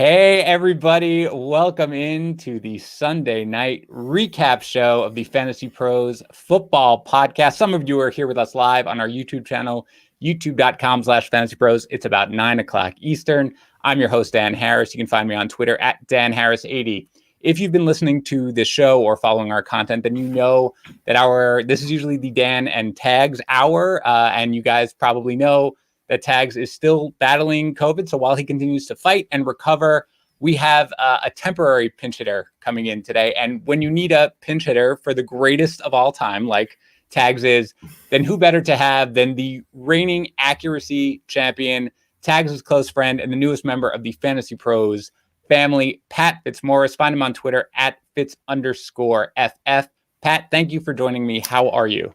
Hey, everybody. Welcome into the Sunday night recap show of the Fantasy Pros football podcast. Some of you are here with us live on our YouTube channel, youtube.com/fantasypros. It's about 9 o'clock Eastern. I'm your host, Dan Harris. You can find me on Twitter at DanHarris80. If you've been listening to this show or following our content, then you know that this is usually the Dan and Tags hour. And you guys probably know that Tags is still battling COVID. So while he continues to fight and recover, we have a temporary pinch hitter coming in today. And when you need a pinch hitter for the greatest of all time, like Tags is, then who better to have than the reigning accuracy champion, Tags' close friend, and the newest member of the Fantasy Pros family, Pat Fitzmaurice. Find him on Twitter at Fitz_FF. Pat, thank you for joining me. How are you?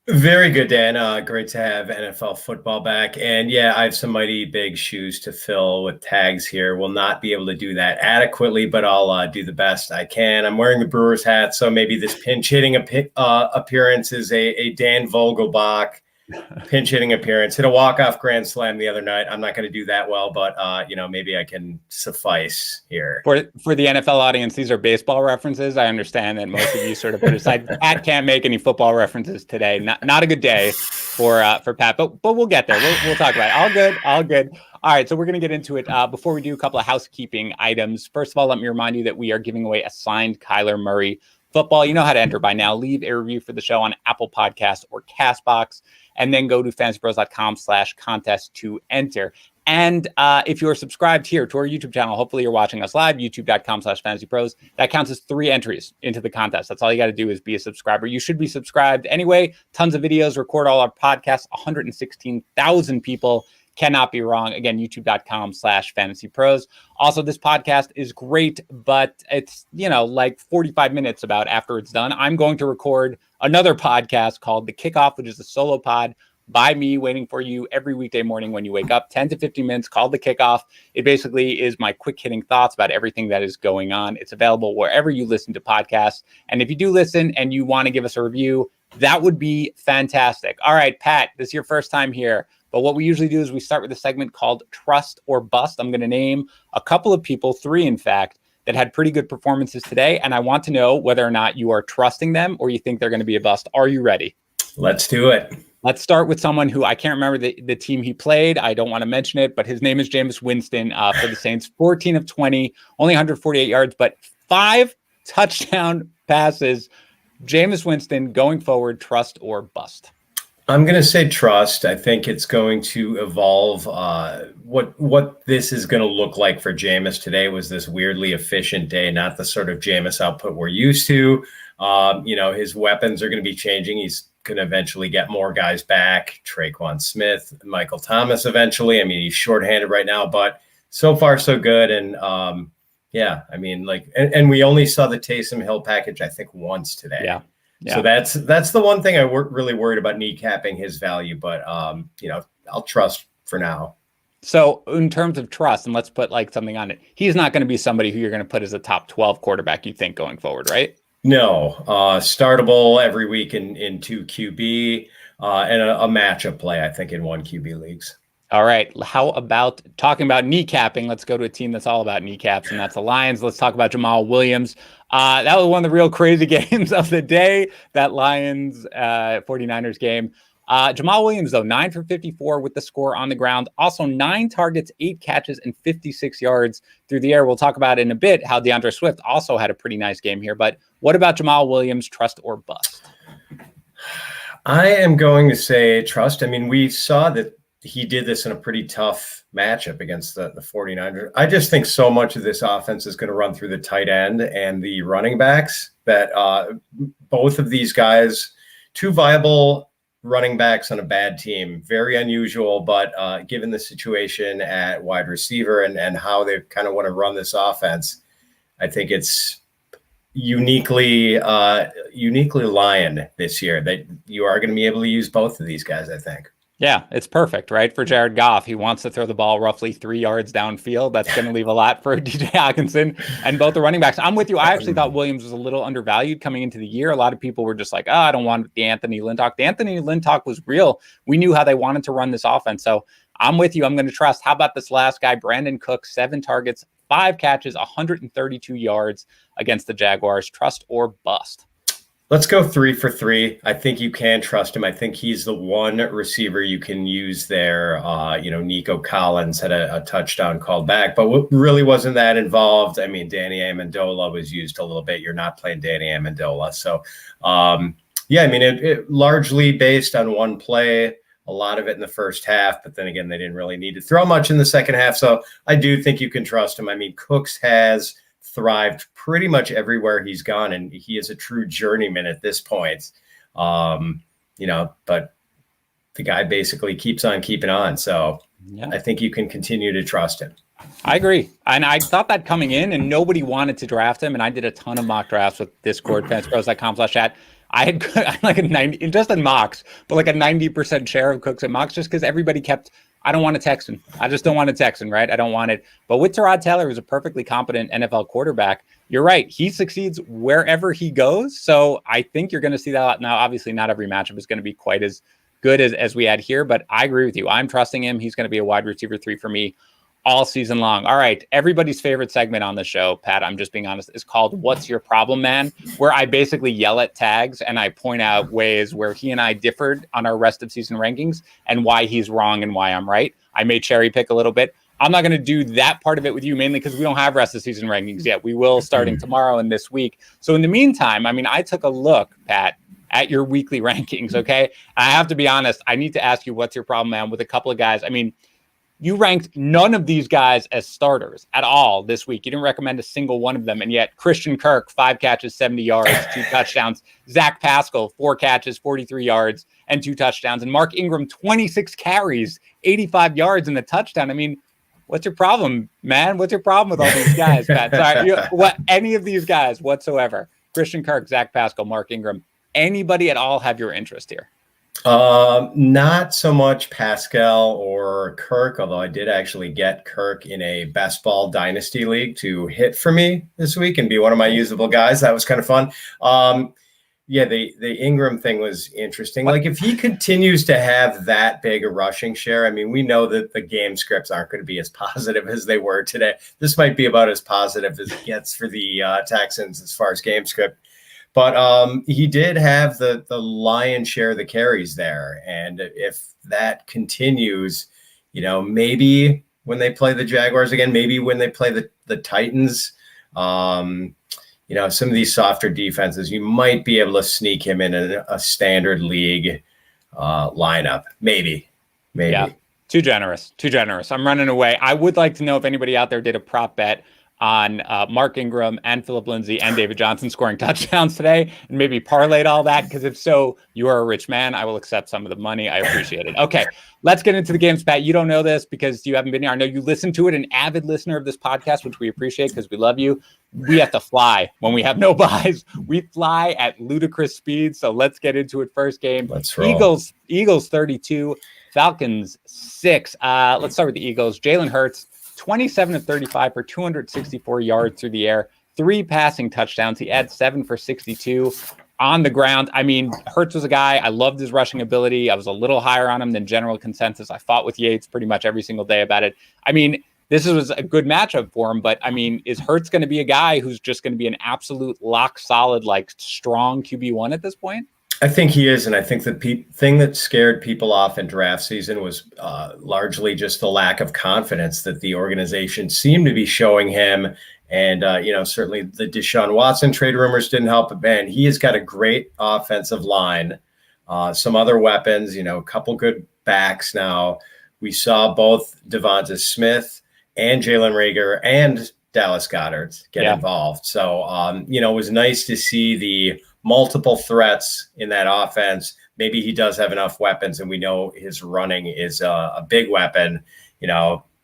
Very good, Dan. Great to have NFL football back. And yeah, I have some mighty big shoes to fill with Tags here. Will not be able to do that adequately, but I'll do the best I can. I'm wearing the Brewers hat, so maybe this pinch hitting appearance is a Dan Vogelbach pinch hitting appearance. Hit a walk-off grand slam the other night. I'm not going to do that well, but maybe I can suffice here. For the NFL audience, these are baseball references. I understand that most of you sort of put aside. Pat can't make any football references today. Not a good day for Pat, but we'll get there. We'll talk about it. All good. All right, so we're going to get into it. Before we do, a couple of housekeeping items. First of all, let me remind you that we are giving away a signed Kyler Murray football. You know how to enter by now. Leave a review for the show on Apple Podcasts or Castbox, and then go to fantasypros.com/contest to enter. And if you're subscribed here to our YouTube channel, hopefully you're watching us live, youtube.com/fantasypros. That counts as 3 entries into the contest. That's all you got to do is be a subscriber. You should be subscribed anyway. Tons of videos, record all our podcasts, 116,000 people. Cannot be wrong. Again, youtube.com/fantasypros. Also, this podcast is great, but it's, like 45 minutes about after it's done. I'm going to record another podcast called The Kickoff, which is a solo pod by me waiting for you every weekday morning when you wake up, 10 to 15 minutes, called The Kickoff. It basically is my quick hitting thoughts about everything that is going on. It's available wherever you listen to podcasts. And if you do listen and you want to give us a review, that would be fantastic. All right, Pat, this is your first time here. But what we usually do is we start with a segment called Trust or Bust. I'm going to name a couple of people, 3 in fact, that had pretty good performances today. And I want to know whether or not you are trusting them or you think they're going to be a bust. Are you ready? Let's do it. Let's start with someone who I can't remember the team he played. I don't want to mention it, but his name is Jameis Winston for the Saints. 14 of 20, only 148 yards, but 5 touchdown passes. Jameis Winston going forward, trust or bust? I'm going to say trust. I think it's going to evolve. What this is going to look like for Jameis today was this weirdly efficient day, not the sort of Jameis output we're used to. His weapons are going to be changing. He's going to eventually get more guys back. Traquan Smith, Michael Thomas eventually. I mean, he's shorthanded right now, but so far so good. And and we only saw the Taysom Hill package, I think, once today. Yeah. So that's the one thing I really worried about kneecapping his value, but I'll trust for now. So in terms of trust, and let's put something on it, he's not going to be somebody who you're going to put as a top 12 quarterback, you think, going forward, right? No, startable every week in 2 QB and a matchup play, I think, in 1 QB leagues. All right. How about talking about kneecapping? Let's go to a team that's all about kneecaps, and that's the Lions. Let's talk about Jamal Williams. That was one of the real crazy games of the day, that Lions 49ers game. Jamal Williams, though, 9 for 54 with the score on the ground. Also 9 targets, 8 catches, and 56 yards through the air. We'll talk about in a bit how DeAndre Swift also had a pretty nice game here. But what about Jamal Williams, trust or bust? I am going to say trust. I mean, we saw that he did this in a pretty tough matchup against the 49ers. I just think so much of this offense is going to run through the tight end and the running backs that both of these guys, 2 viable running backs on a bad team, very unusual, but given the situation at wide receiver and how they kind of want to run this offense, I think it's uniquely Lion this year that you are going to be able to use both of these guys, I think. Yeah, it's perfect, right? For Jared Goff, he wants to throw the ball roughly 3 yards downfield. That's going to leave a lot for DJ Hawkinson and both the running backs. I'm with you. I actually thought Williams was a little undervalued coming into the year. A lot of people were just like, I don't want the Anthony Lynn talk. The Anthony Lynn talk was real. We knew how they wanted to run this offense. So I'm with you. I'm going to trust. How about this last guy, Brandon Cooks, 7 targets, 5 catches, 132 yards against the Jaguars. Trust or bust? Let's go 3 for 3. I think you can trust him. I think he's the one receiver you can use there. Nico Collins had a touchdown called back, but really wasn't that involved. I mean, Danny Amendola was used a little bit. You're not playing Danny Amendola. So, it largely based on one play, a lot of it in the first half, but then again, they didn't really need to throw much in the second half. So I do think you can trust him. I mean, Cooks has thrived pretty much everywhere he's gone, and he is a true journeyman at this point. But the guy basically keeps on keeping on. So I think you can continue to trust him. I agree. And I thought that coming in, and nobody wanted to draft him. And I did a ton of mock drafts with Discord, FantasyPros.com/chat. I had like a 90, just in mocks, but like a 90% share of Cooks and mocks, just because everybody kept, I don't want a Texan. I just don't want a Texan, right? I don't want it. But with Tyrod Taylor, who's a perfectly competent NFL quarterback, you're right. He succeeds wherever he goes. So I think you're going to see that. Now, obviously, not every matchup is going to be quite as good as we had here, but I agree with you. I'm trusting him. He's going to be a wide receiver 3 for me all season long. All right. Everybody's favorite segment on the show, Pat, I'm just being honest, is called What's Your Problem, Man? Where I basically yell at Tags and I point out ways where he and I differed on our rest of season rankings and why he's wrong and why I'm right. I may cherry pick a little bit. I'm not going to do that part of it with you, mainly because we don't have rest of season rankings yet. We will starting tomorrow and this week. So in the meantime, I mean, I took a look, Pat, at your weekly rankings. Okay. I have to be honest. I need to ask you, what's your problem, man, with a couple of guys. I mean, you ranked none of these guys as starters at all this week. You didn't recommend a single one of them. And yet Christian Kirk, 5 catches, 70 yards, 2 touchdowns. Zach Pascal, 4 catches, 43 yards and 2 touchdowns. And Mark Ingram, 26 carries, 85 yards and a touchdown. I mean, what's your problem, man? What's your problem with all these guys, Pat? Sorry, any of these guys whatsoever? Christian Kirk, Zach Pascal, Mark Ingram, anybody at all have your interest here? Not so much Pascal or Kirk, although I did actually get Kirk in a best ball dynasty league to hit for me this week and be one of my usable guys. That was kind of fun. The Ingram thing was interesting. Like, if he continues to have that big a rushing share, I mean, we know that the game scripts aren't going to be as positive as they were today. This might be about as positive as it gets for the Texans as far as game script. But he did have the lion's share of the carries there. And if that continues, maybe when they play the Jaguars again, maybe when they play the Titans, some of these softer defenses, you might be able to sneak him in a standard league lineup. Maybe. Yeah. Too generous. I'm running away. I would like to know if anybody out there did a prop bet on Mark Ingram and Phillip Lindsay and David Johnson scoring touchdowns today, and maybe parlayed all that, because if so, you are a rich man. I will accept some of the money. I appreciate it. Okay, let's get into the games, Pat. You don't know this because you haven't been here. I know you listen to it, an avid listener of this podcast, which we appreciate because we love you. We have to fly when we have no buys. We fly at ludicrous speed. So let's get into it. First game. Let's roll. Eagles 32, Falcons 6. Let's start with the Eagles. Jalen Hurts, 27 of 35 for 264 yards through the air, 3 passing touchdowns. He had 7 for 62 on the ground. I mean, Hurts was a guy, I loved his rushing ability. I was a little higher on him than general consensus. I fought with Yates pretty much every single day about it. I mean, this was a good matchup for him, but I mean, is Hurts going to be a guy who's just going to be an absolute lock solid, like strong QB1 at this point? I think he is, and I think the thing that scared people off in draft season was largely just the lack of confidence that the organization seemed to be showing him. And, certainly the Deshaun Watson trade rumors didn't help, but man, he has got a great offensive line, some other weapons, a couple good backs now. We saw both Devonta Smith and Jalen Reagor and Dallas Goedert get involved. So, it was nice to see the multiple threats in that offense. Maybe he does have enough weapons, and we know his running is a big weapon.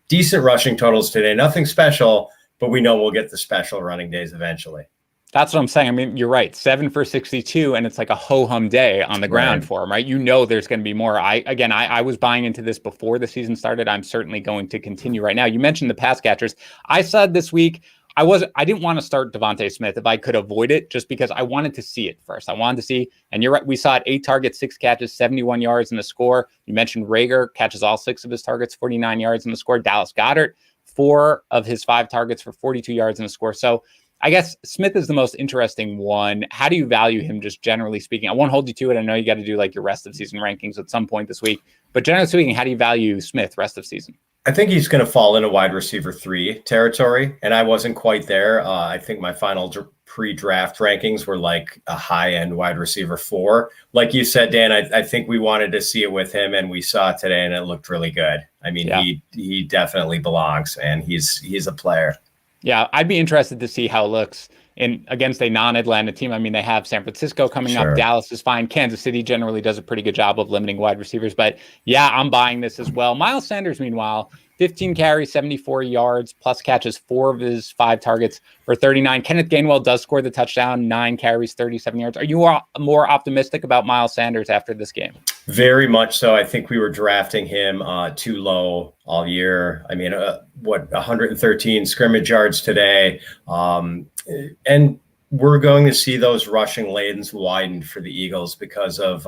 Decent rushing totals today, nothing special, but we know we'll get the special running days eventually. That's what I'm saying. I mean, you're right. 7 for 62, and it's like a ho-hum day on the ground for him, right? There's going to be more. I was buying into this before the season started. I'm certainly going to continue right now. You mentioned the pass catchers. I said this week, I didn't want to start Devontae Smith if I could avoid it, just because I wanted to see it first. I wanted to see, and you're right, we saw it, 8 targets, 6 catches, 71 yards in the score. You mentioned Rager catches all 6 of his targets, 49 yards in the score. Dallas Goedert, 4 of his 5 targets for 42 yards in the score. So I guess Smith is the most interesting one. How do you value him, just generally speaking? I won't hold you to it. I know you got to do like your rest of season rankings at some point this week, but generally speaking, how do you value Smith rest of season? I think he's going to fall into wide receiver 3 territory, and I wasn't quite there. I think my final pre-draft rankings were like a high-end wide receiver 4. Like you said, Dan, I think we wanted to see it with him, and we saw it today, and it looked really good. I mean, he definitely belongs, and he's a player. Yeah, I'd be interested to see how it looks against a non-Atlanta team. I mean, they have San Francisco coming up. Dallas is fine. Kansas City generally does a pretty good job of limiting wide receivers. But yeah, I'm buying this as well. Miles Sanders, meanwhile, 15 carries, 74 yards, plus catches 4 of his 5 targets for 39. Kenneth Gainwell does score the touchdown, 9 carries, 37 yards. Are you more optimistic about Miles Sanders after this game? Very much so. I think we were drafting him too low all year. I mean, 113 scrimmage yards today. And we're going to see those rushing lanes widened for the Eagles because of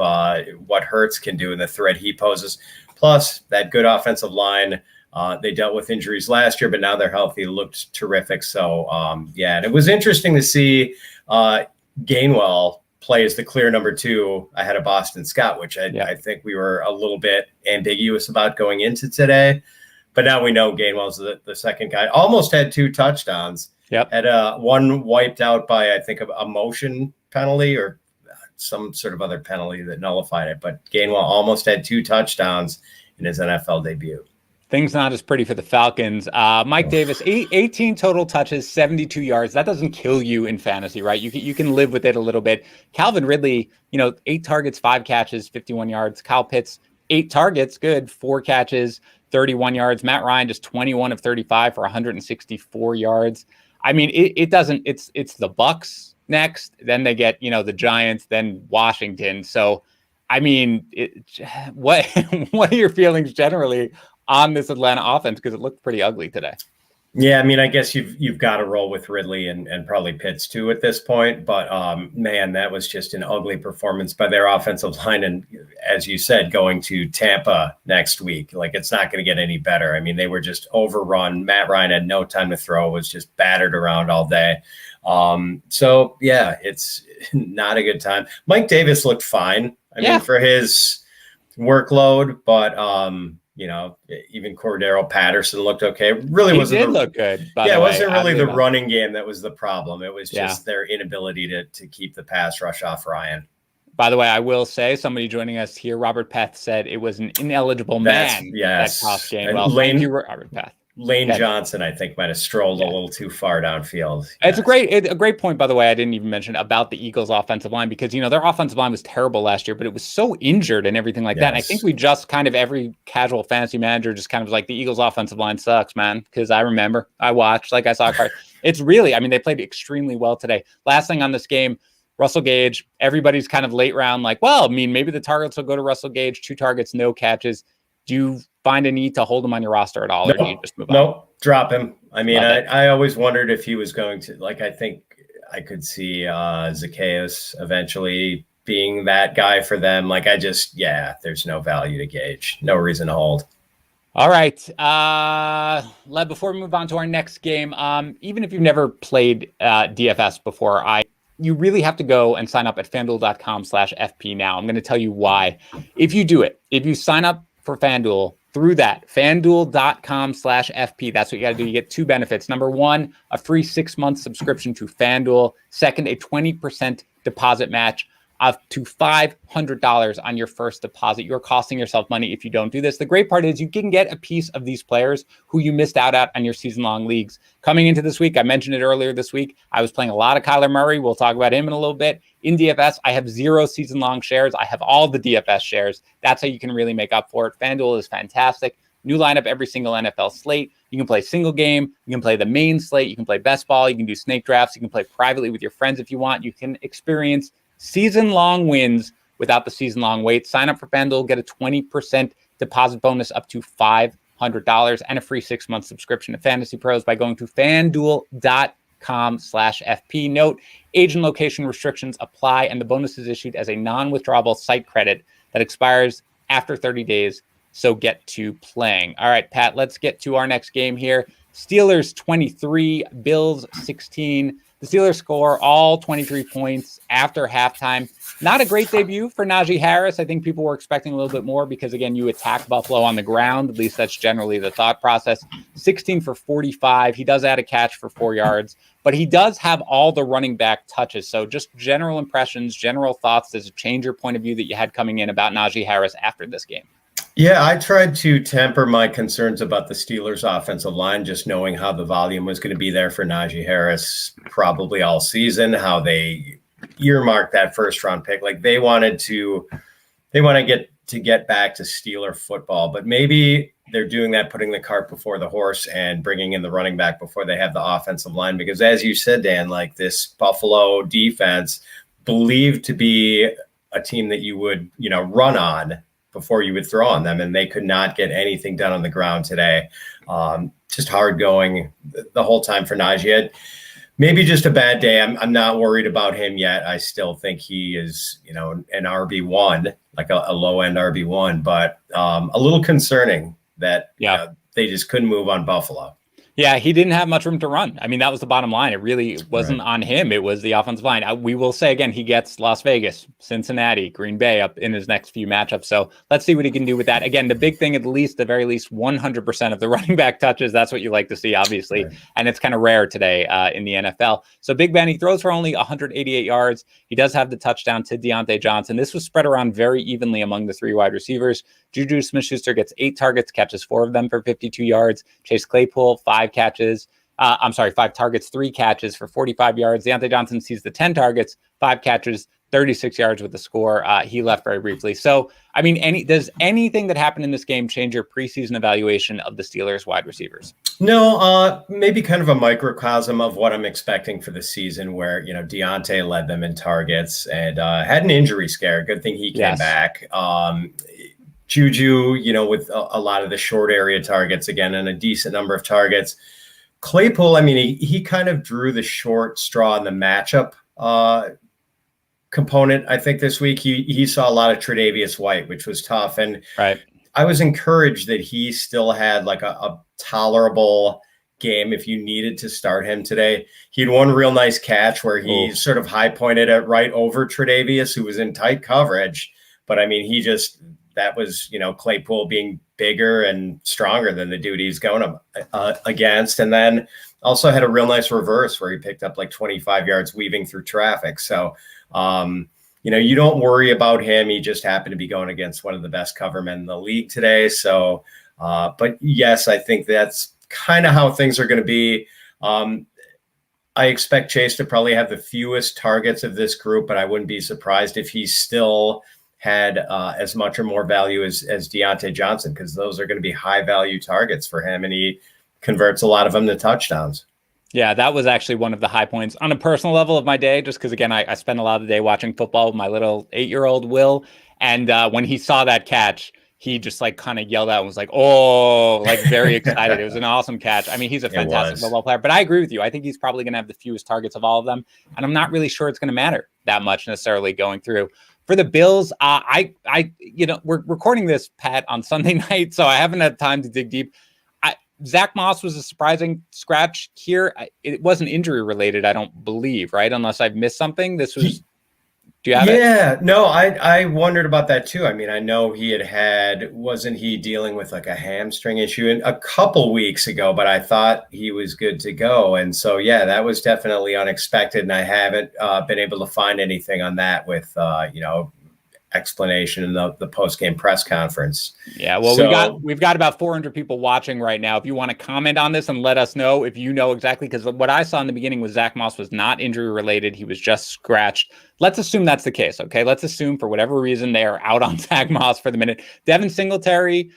what Hurts can do and the threat he poses. Plus, that good offensive line. They dealt with injuries last year, but now they're healthy. Looked terrific. So, and it was interesting to see Gainwell play as the clear number 2 ahead of Boston Scott, which I think we were a little bit ambiguous about going into today. But now we know Gainwell's the second guy. Almost had 2 touchdowns. Yep. Had one wiped out by, I think, a motion penalty or some sort of other penalty that nullified it. But Gainwell almost had 2 touchdowns in his NFL debut. Things not as pretty for the Falcons. Mike Davis, 18 total touches, 72 yards. That doesn't kill you in fantasy, right? You can live with it a little bit. Calvin Ridley, 8 targets, 5 catches, 51 yards. Kyle Pitts, 8 targets, good, 4 catches, 31 yards. Matt Ryan just 21 of 35 for 164 yards. I mean, it doesn't. It's the Bucs next, then they get the Giants, then Washington. So, I mean, what are your feelings generally on this Atlanta offense, because it looked pretty ugly today? Yeah, I mean, I guess you've got to roll with Ridley and probably Pitts too at this point. But man, that was just an ugly performance by their offensive line. And as you said, going to Tampa next week, like it's not going to get any better. I mean, they were just overrun. Matt Ryan had no time to throw, was just battered around all day. So yeah, it's not a good time. Mike Davis looked fine. I mean, for his workload, but even Cordero Patterson looked okay. Really wasn't look good. It wasn't really the running game that was the problem. It was just their inability to keep the pass rush off Ryan. By the way, I will say, somebody joining us here, Robert Peth, said it was an ineligible man that cost game. Well, thank you, Robert Peth. Lane Johnson, I think, might have strolled a little too far downfield. It's a great point, by the way. I didn't even mention about the Eagles' offensive line, because their offensive line was terrible last year, but it was so injured and everything like that. And I think we just kind of, every casual fantasy manager just kind of like, the Eagles' offensive line sucks, man. Because I remember, I watched, I saw it's really, I mean, they played extremely well today. Last thing on this game, Russell Gage, everybody's kind of late round, like, well, I mean, maybe the targets will go to Russell Gage. 2 targets, no catches. Do you find a need to hold him on your roster at all, or do you just move on? No, drop him. I mean, I always wondered if he was going to, I think I could see Zacchaeus eventually being that guy for them. There's no value to Gage. No reason to hold. All right. Before we move on to our next game, even if you've never played DFS before, you really have to go and sign up at FanDuel.com/FP now. I'm going to tell you why. If you do it, if you sign up for FanDuel through that, FanDuel.com/FP, that's what you got to do. You get 2 benefits. Number 1, a free 6-month subscription to FanDuel. Second, a 20% deposit match up to $500 on your first deposit. You're costing yourself money if you don't do this. The great part is you can get a piece of these players who you missed out on your season-long leagues. Coming into this week, I mentioned it earlier this week, I was playing a lot of Kyler Murray. We'll talk about him in a little bit. In DFS, I have 0 season-long shares. I have all the DFS shares. That's how you can really make up for it. FanDuel is fantastic. New lineup every single NFL slate. You can play single game. You can play the main slate. You can play best ball. You can do snake drafts. You can play privately with your friends if you want. You can experience season-long wins without the season-long wait. Sign up for FanDuel, get a 20% deposit bonus up to $500. $100 and a free 6-month subscription to Fantasy Pros by going to fanduel.com/FP. Note, age and location restrictions apply, and the bonus is issued as a non-withdrawable site credit that expires after 30 days. So get to playing. All right, Pat, let's get to our next game here. Steelers 23, Bills 16. The Steelers score all 23 points after halftime. Not a great debut for Najee Harris. I think people were expecting a little bit more because, again, you attack Buffalo on the ground. At least that's generally the thought process. 16 for 45. He does add a catch for 4 yards, but he does have all the running back touches. So just general impressions, general thoughts. Does it change your point of view that you had coming in about Najee Harris after this game? Yeah, I tried to temper my concerns about the Steelers' offensive line, just knowing how the volume was going to be there for Najee Harris probably all season, how they earmarked that first-round pick. Like they want to get back to Steeler football, but maybe they're doing that, putting the cart before the horse and bringing in the running back before they have the offensive line. Because as you said, Dan, like this Buffalo defense believed to be a team that you would, run on before you would throw on them, and they could not get anything done on the ground today. Just hard going the whole time for Najee. Maybe just a bad day. I'm not worried about him yet. I still think he is, an RB1, like a low end RB1, but a little concerning that they just couldn't move on Buffalo. Yeah, he didn't have much room to run. I mean, that was the bottom line. It really wasn't on him. It was the offensive line. We will say, again, he gets Las Vegas, Cincinnati, Green Bay up in his next few matchups. So let's see what he can do with that. Again, the big thing, at the very least, 100% of the running back touches. That's what you like to see, obviously. Right. And it's kind of rare today in the NFL. So Big Ben, he throws for only 188 yards. He does have the touchdown to Deontay Johnson. This was spread around very evenly among the 3 wide receivers. Juju Smith-Schuster gets 8 targets, catches 4 of them for 52 yards. Chase Claypool, 5 targets, 3 catches for 45 yards. Deontay Johnson sees the 10 targets, 5 catches, 36 yards with the score. He left very briefly. So, I mean, does anything that happened in this game change your preseason evaluation of the Steelers wide receivers? No, maybe kind of a microcosm of what I'm expecting for the season where, Deontay led them in targets and had an injury scare. Good thing he came back. Juju, with a lot of the short area targets again and a decent number of targets. Claypool, I mean, he kind of drew the short straw in the matchup component. I think this week he saw a lot of Tre'Davious White, which was tough. And I was encouraged that he still had like a tolerable game if you needed to start him today. He had one real nice catch where he sort of high pointed it right over Tre'Davious, who was in tight coverage. But I mean, that was, Claypool being bigger and stronger than the dude he's going against. And then also had a real nice reverse where he picked up like 25 yards weaving through traffic. So, you don't worry about him. He just happened to be going against one of the best cover men in the league today. So, but yes, I think that's kind of how things are going to be. I expect Chase to probably have the fewest targets of this group, but I wouldn't be surprised if he still had as much or more value as Deontay Johnson, because those are going to be high value targets for him, and he converts a lot of them to touchdowns. Yeah, that was actually one of the high points on a personal level of my day, just because, again, I spend a lot of the day watching football with my little 8-year-old Will, and when he saw that catch, he just like kind of yelled out and was like, oh, like very excited. It was an awesome catch. I mean, he's a fantastic football player, but I agree with you. I think he's probably going to have the fewest targets of all of them, and I'm not really sure it's going to matter that much necessarily going through. For the Bills, we're recording this, Pat, on Sunday night, so I haven't had time to dig deep. Zach Moss was a surprising scratch here. It wasn't injury related, I don't believe, right? Unless I've missed something. This was. Do you have it? Yeah, no, I wondered about that too. I mean, I know wasn't he dealing with like a hamstring issue a couple weeks ago, but I thought he was good to go. And so, yeah, that was definitely unexpected. And I haven't been able to find anything on that with, explanation in the post-game press conference. Yeah, well, we've got about 400 people watching right now. If you want to comment on this and let us know if you know exactly, because what I saw in the beginning was Zach Moss was not injury related. He was just scratched. Let's assume that's the case. Okay. Let's assume for whatever reason they are out on Zach Moss for the minute. Devin Singletary,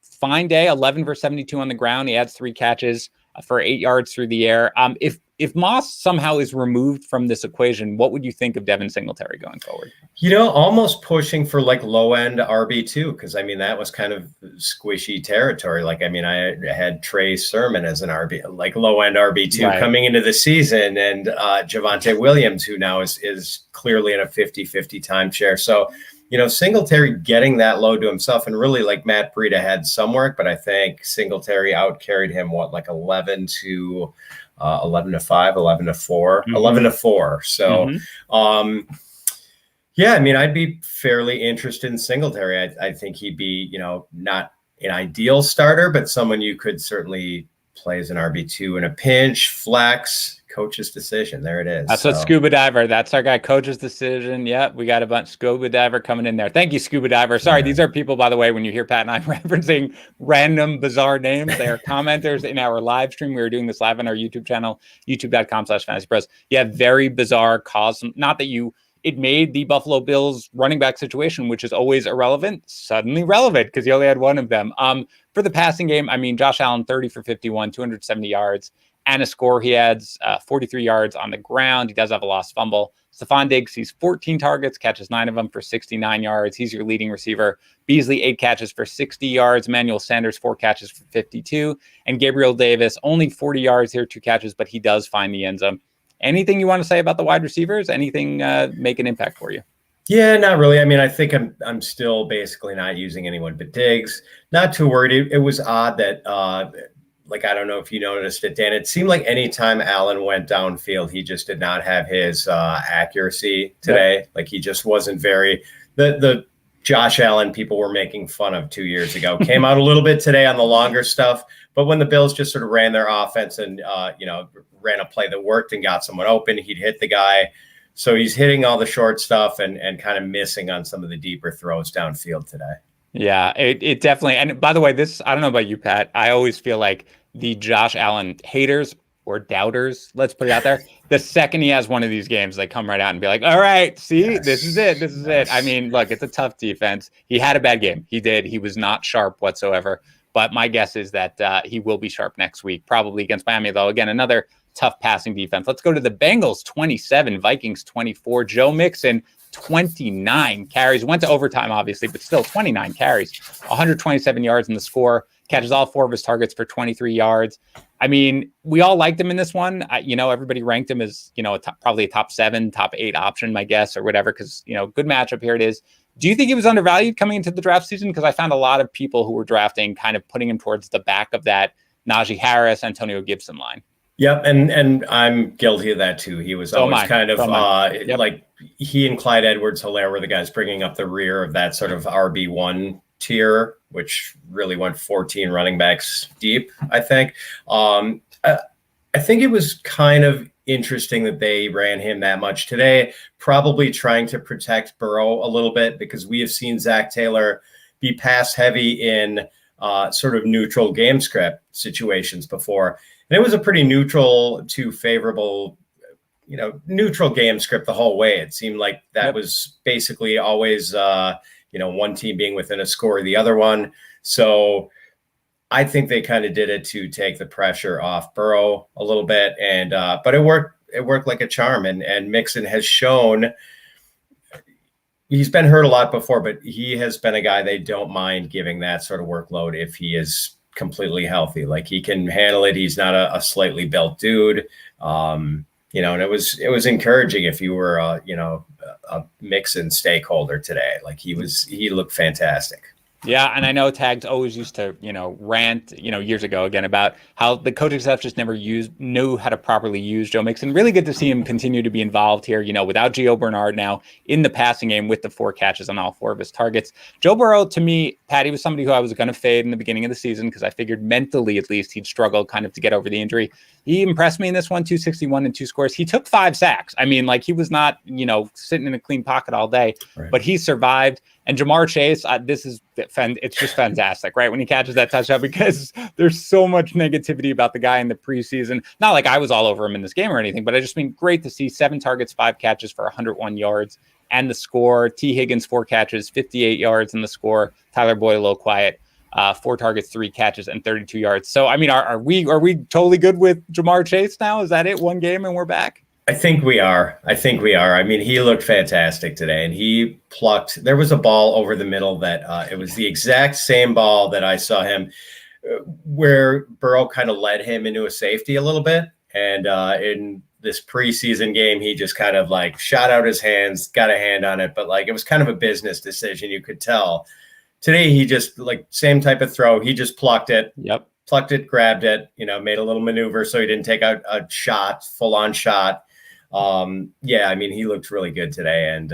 fine day, 11 for 72 on the ground. He adds 3 catches. for 8 yards through the air. If Moss somehow is removed from this equation, what would you think of Devin Singletary going forward? Almost pushing for like low end RB2, because that was kind of squishy territory. I had Trey Sermon as an RB, like low end RB2 coming into the season, and Javonte Williams, who now is clearly in a 50-50 timeshare. So, Singletary getting that low to himself, and really like Matt Breida had some work, but I think Singletary outcarried him 11 to 5, 11 to 4, 11 to 4. So, I'd be fairly interested in Singletary. I think he'd be, not an ideal starter, but someone you could certainly play as an RB2 in a pinch, flex, coach's decision. There it is. That's what Scuba Diver. That's our guy, coach's decision. Yep, we got a bunch. Scuba Diver coming in there. Thank you, Scuba Diver. Sorry, these are people, by the way, when you hear Pat and I referencing random bizarre names, they are commenters in our live stream. We were doing this live on our YouTube channel, youtube.com/FantasyPros. Yeah, very bizarre cause. Not that it made the Buffalo Bills running back situation, which is always irrelevant, suddenly relevant because you only had one of them. For the passing game, Josh Allen, 30 for 51, 270 yards. And a score, he adds 43 yards on the ground. He does have a lost fumble. Stephon Diggs, he's 14 targets, catches 9 of them for 69 yards. He's your leading receiver. Beasley, 8 catches for 60 yards. Emmanuel Sanders, 4 catches for 52. And Gabriel Davis, only 40 yards here, 2 catches, but he does find the end zone. Anything you want to say about the wide receivers? Anything make an impact for you? Yeah, not really. I think I'm still basically not using anyone but Diggs. Not too worried. It was odd that I don't know if you noticed it, Dan. It seemed like anytime Allen went downfield, he just did not have his accuracy today. Yep. Like he just wasn't the Josh Allen people were making fun of 2 years ago. Came out a little bit today on the longer stuff, but when the Bills just sort of ran their offense and ran a play that worked and got someone open, he'd hit the guy. So he's hitting all the short stuff and kind of missing on some of the deeper throws downfield today. Yeah, it definitely. And by the way, I don't know about you, Pat. I always feel like the Josh Allen haters or doubters, let's put it out there, the second he has one of these games, they come right out and be like, all right, see, this is it. This is it. Look, it's a tough defense. He had a bad game. He did. He was not sharp whatsoever. But my guess is that he will be sharp next week, probably against Miami, though. Again, another tough passing defense. Let's go to the Bengals, 27, Vikings, 24. Joe Mixon, 29 carries. Went to overtime, obviously, but still 29 carries, 127 yards in the score. Catches all 4 of his targets for 23 yards. We all liked him in this one. Everybody ranked him as, probably a top 7, top 8 option, my guess, or whatever, because, good matchup. Here it is. Do you think he was undervalued coming into the draft season? Because I found a lot of people who were drafting kind of putting him towards the back of that Najee Harris, Antonio Gibson line. Yep, and I'm guilty of that too. He was always kind of like he and Clyde Edwards-Helaire were the guys bringing up the rear of that sort of RB1 tier, which really went 14 running backs deep, I think. I think it was kind of interesting that they ran him that much today, probably trying to protect Burrow a little bit, because we have seen Zach Taylor be pass heavy in sort of neutral game script situations before. And it was a pretty neutral to favorable, neutral game script the whole way. It seemed like that was basically always, one team being within a score of the other one. So I think they kind of did it to take the pressure off Burrow a little bit. And but it worked. It worked like a charm. And Mixon has shown he's been hurt a lot before, but he has been a guy they don't mind giving that sort of workload if he is completely healthy. Like he can handle it. He's not a slightly built dude. And it was encouraging if you were a Mixon stakeholder today. Like he looked fantastic. Yeah, and I know Tags always used to, rant, years ago again about how the coaching staff just never knew how to properly use Joe Mixon. Really good to see him continue to be involved here, without Gio Bernard now in the passing game with the 4 catches on all 4 of his targets. Joe Burrow, to me, Patty, was somebody who I was going to fade in the beginning of the season because I figured mentally, at least, he'd struggle kind of to get over the injury. He impressed me in this one, 261 and 2 scores. He took 5 sacks. He was not, sitting in a clean pocket all day, but he survived. And Jamar Chase, it's just fantastic, right? When he catches that touchdown, because there's so much negativity about the guy in the preseason. Not like I was all over him in this game or anything, but I just mean great to see 7 targets, 5 catches for 101 yards and the score. T. Higgins, 4 catches, 58 yards in the score. Tyler Boyd, a little quiet. 4 targets, 3 catches, and 32 yards. So, I mean, are we totally good with Jamar Chase now? Is that it? One game and we're back? I think we are. I mean, he looked fantastic today, and he plucked. There was a ball over the middle that it was the exact same ball that I saw him where Burrow kind of led him into a safety a little bit. And in this preseason game, he just kind of like shot out his hands, got a hand on it. But like, it was kind of a business decision. You could tell. Today, he just like same type of throw. He just plucked it. Yep. Plucked it, grabbed it, made a little maneuver so he didn't take out a shot, full on shot. Yeah, I mean, he looked really good today. And,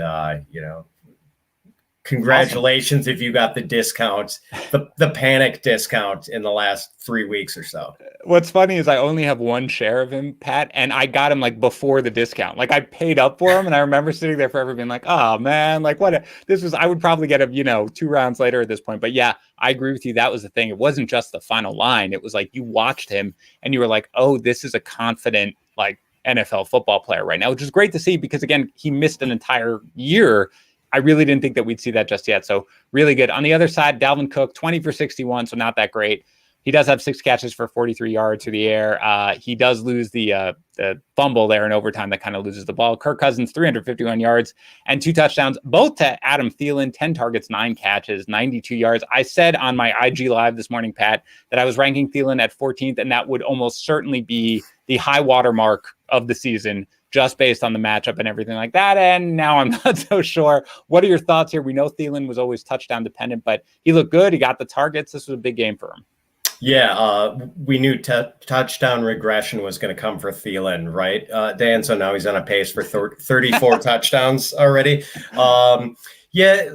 congratulations if you got the discount, the panic discount in the last 3 weeks or so. What's funny is I only have 1 share of him, Pat, and I got him like before the discount. Like I paid up for him, and I remember sitting there forever being like, oh man, like I would probably get him, 2 rounds later at this point. But yeah, I agree with you. That was the thing. It wasn't just the final line. It was like you watched him and you were like, oh, this is a confident, like NFL football player right now, which is great to see because again, he missed an entire year. I really didn't think that we'd see that just yet. So really good. On the other side, Dalvin Cook, 20 for 61. So not that great. He does have 6 catches for 43 yards through the air. He does lose the fumble there in overtime that kind of loses the ball. Kirk Cousins, 351 yards and 2 touchdowns, both to Adam Thielen, 10 targets, 9 catches, 92 yards. I said on my IG Live this morning, Pat, that I was ranking Thielen at 14th, and that would almost certainly be the high water mark of the season just based on the matchup and everything like that. And now I'm not so sure. What are your thoughts here? We know Thielen was always touchdown dependent, but he looked good. He got the targets. This was a big game for him. Yeah, we knew touchdown regression was going to come for Thielen, right, Dan? So now he's on a pace for 34 touchdowns already. Yeah,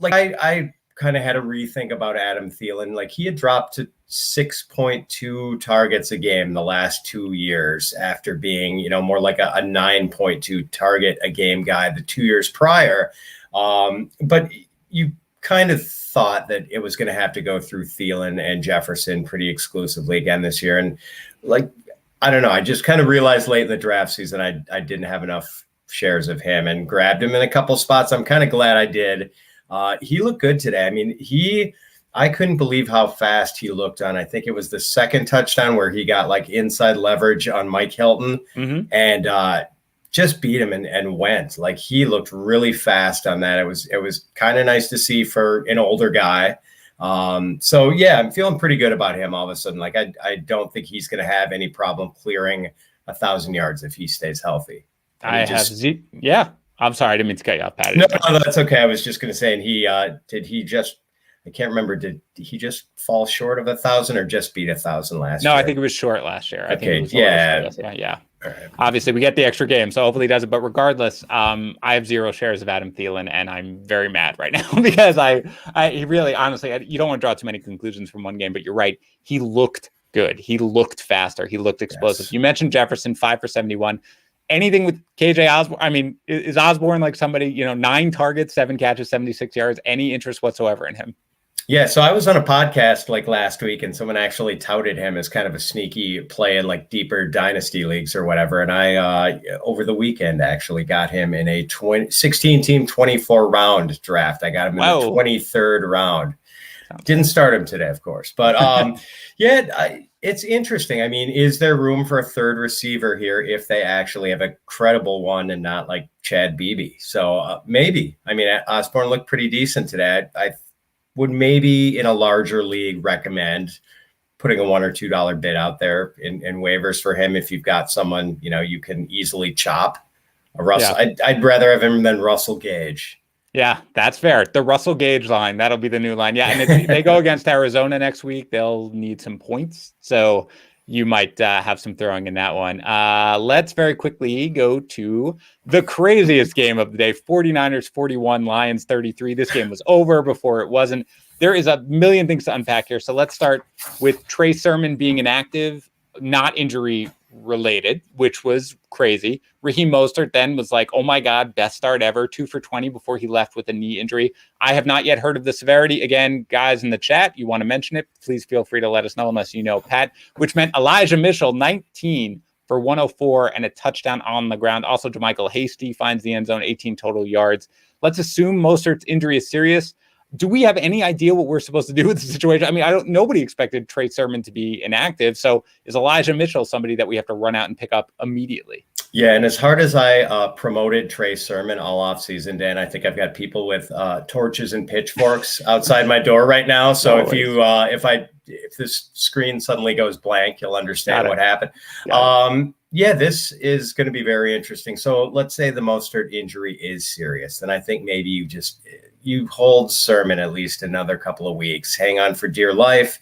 like I kind of had to rethink about Adam Thielen. Like he had dropped to 6.2 targets a game the last 2 years after being, more like a 9.2 target a game guy the 2 years prior. But you kind of thought that it was going to have to go through Thielen and Jefferson pretty exclusively again this year. And like, I don't know, I just kind of realized late in the draft season, I didn't have enough shares of him and grabbed him in a couple spots. I'm kind of glad I did. He looked good today. I mean, I couldn't believe how fast he looked on, I think it was the second touchdown where he got like inside leverage on Mike Hilton and just beat him and went. Like he looked really fast on that. It was kind of nice to see for an older guy. So yeah, I'm feeling pretty good about him all of a sudden. Like I don't think he's going to have any problem clearing 1,000 yards if he stays healthy. Yeah. I'm sorry, I didn't mean to cut you off, Pat. No, that's okay. I was just going to say, and I can't remember, did he just fall short of 1,000 or just beat 1,000 last year? No, I think it was short last year. I think it was yeah. Right. Obviously, we get the extra game, so hopefully he does it. But regardless, I have 0 shares of Adam Thielen, and I'm very mad right now because he really, honestly, you don't want to draw too many conclusions from one game, but you're right. He looked good. He looked faster. He looked explosive. Yes. You mentioned Jefferson, 5 for 71. Anything with KJ Osborne? I mean, is Osborne like somebody, 9 targets, 7 catches, 76 yards, any interest whatsoever in him? Yeah, so I was on a podcast like last week and someone actually touted him as kind of a sneaky play in like deeper dynasty leagues or whatever. And I, over the weekend, actually got him in a 16-team, 24-round draft. I got him in the 23rd round. Didn't start him today, of course. But it's interesting. I mean, is there room for a third receiver here if they actually have a credible one and not like Chad Beebe? So maybe. I mean, Osborne looked pretty decent today. I would maybe in a larger league recommend putting a $1 or $2 bid out there in waivers for him if you've got someone, you can easily chop. Russell. Yeah. I'd rather have him than Russell Gage. Yeah, that's fair. The Russell Gage line, that'll be the new line. Yeah, and if they go against Arizona next week, they'll need some points. So you might have some throwing in that one. Let's very quickly go to the craziest game of the day. 49ers 41, Lions 33. This game was over before it wasn't. There is a million things to unpack here. So let's start with Trey Sermon being inactive, not injury related, which was crazy. Raheem Mostert then was like, oh my God, best start ever, 2 for 20 before he left with a knee injury. I have not yet heard of the severity. Again, guys in the chat, you want to mention it, please feel free to let us know unless you know, Pat, which meant Elijah Mitchell, 19 for 104 and a touchdown on the ground. Also, JaMychal Hasty finds the end zone, 18 total yards. Let's assume Mostert's injury is serious. do we have any idea what we're supposed to do with the situation? I mean, nobody expected Trey Sermon to be inactive. So is Elijah Mitchell somebody that we have to run out and pick up immediately? Yeah, and as hard as I promoted Trey Sermon all offseason, Dan, I think I've got people with torches and pitchforks outside my door right now. So if this screen suddenly goes blank, you'll understand what happened. Yeah, this is going to be very interesting. So let's say the Mostert injury is serious, then I think maybe you hold Sermon at least another couple of weeks, hang on for dear life.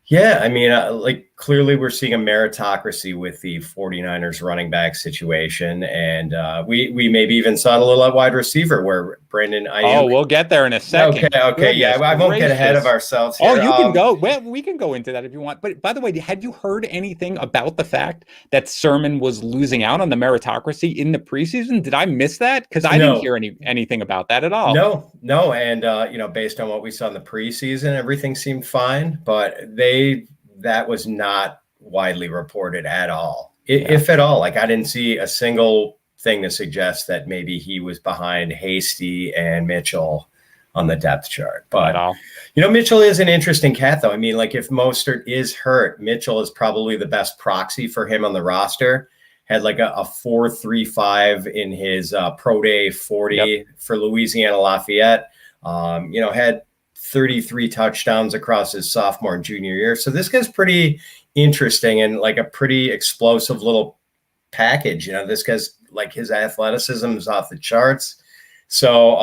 Yeah, I mean, clearly we're seeing a meritocracy with the 49ers running back situation. And we maybe even saw it a little at wide receiver where Brandon Ayuk. Oh, we'll get there in a second. Okay. Yeah, I won't get ahead of ourselves here. Oh, you can go. Well, we can go into that if you want. But by the way, had you heard anything about the fact that Sermon was losing out on the meritocracy in the preseason? Did I miss that? Because I didn't hear anything about that at all. No. And, based on what we saw in the preseason, everything seemed fine. But that was not widely reported at all, if at all. Like, I didn't see a single thing to suggest that maybe he was behind Hasty and Mitchell on the depth chart. But, Mitchell is an interesting cat, though. I mean, like, if Mostert is hurt, Mitchell is probably the best proxy for him on the roster. Had like a 4.35 in his pro day 40 for Louisiana Lafayette. Had 33 touchdowns across his sophomore and junior year. So this guy's pretty interesting and like a pretty explosive little package. This guy's like, his athleticism is off the charts. So,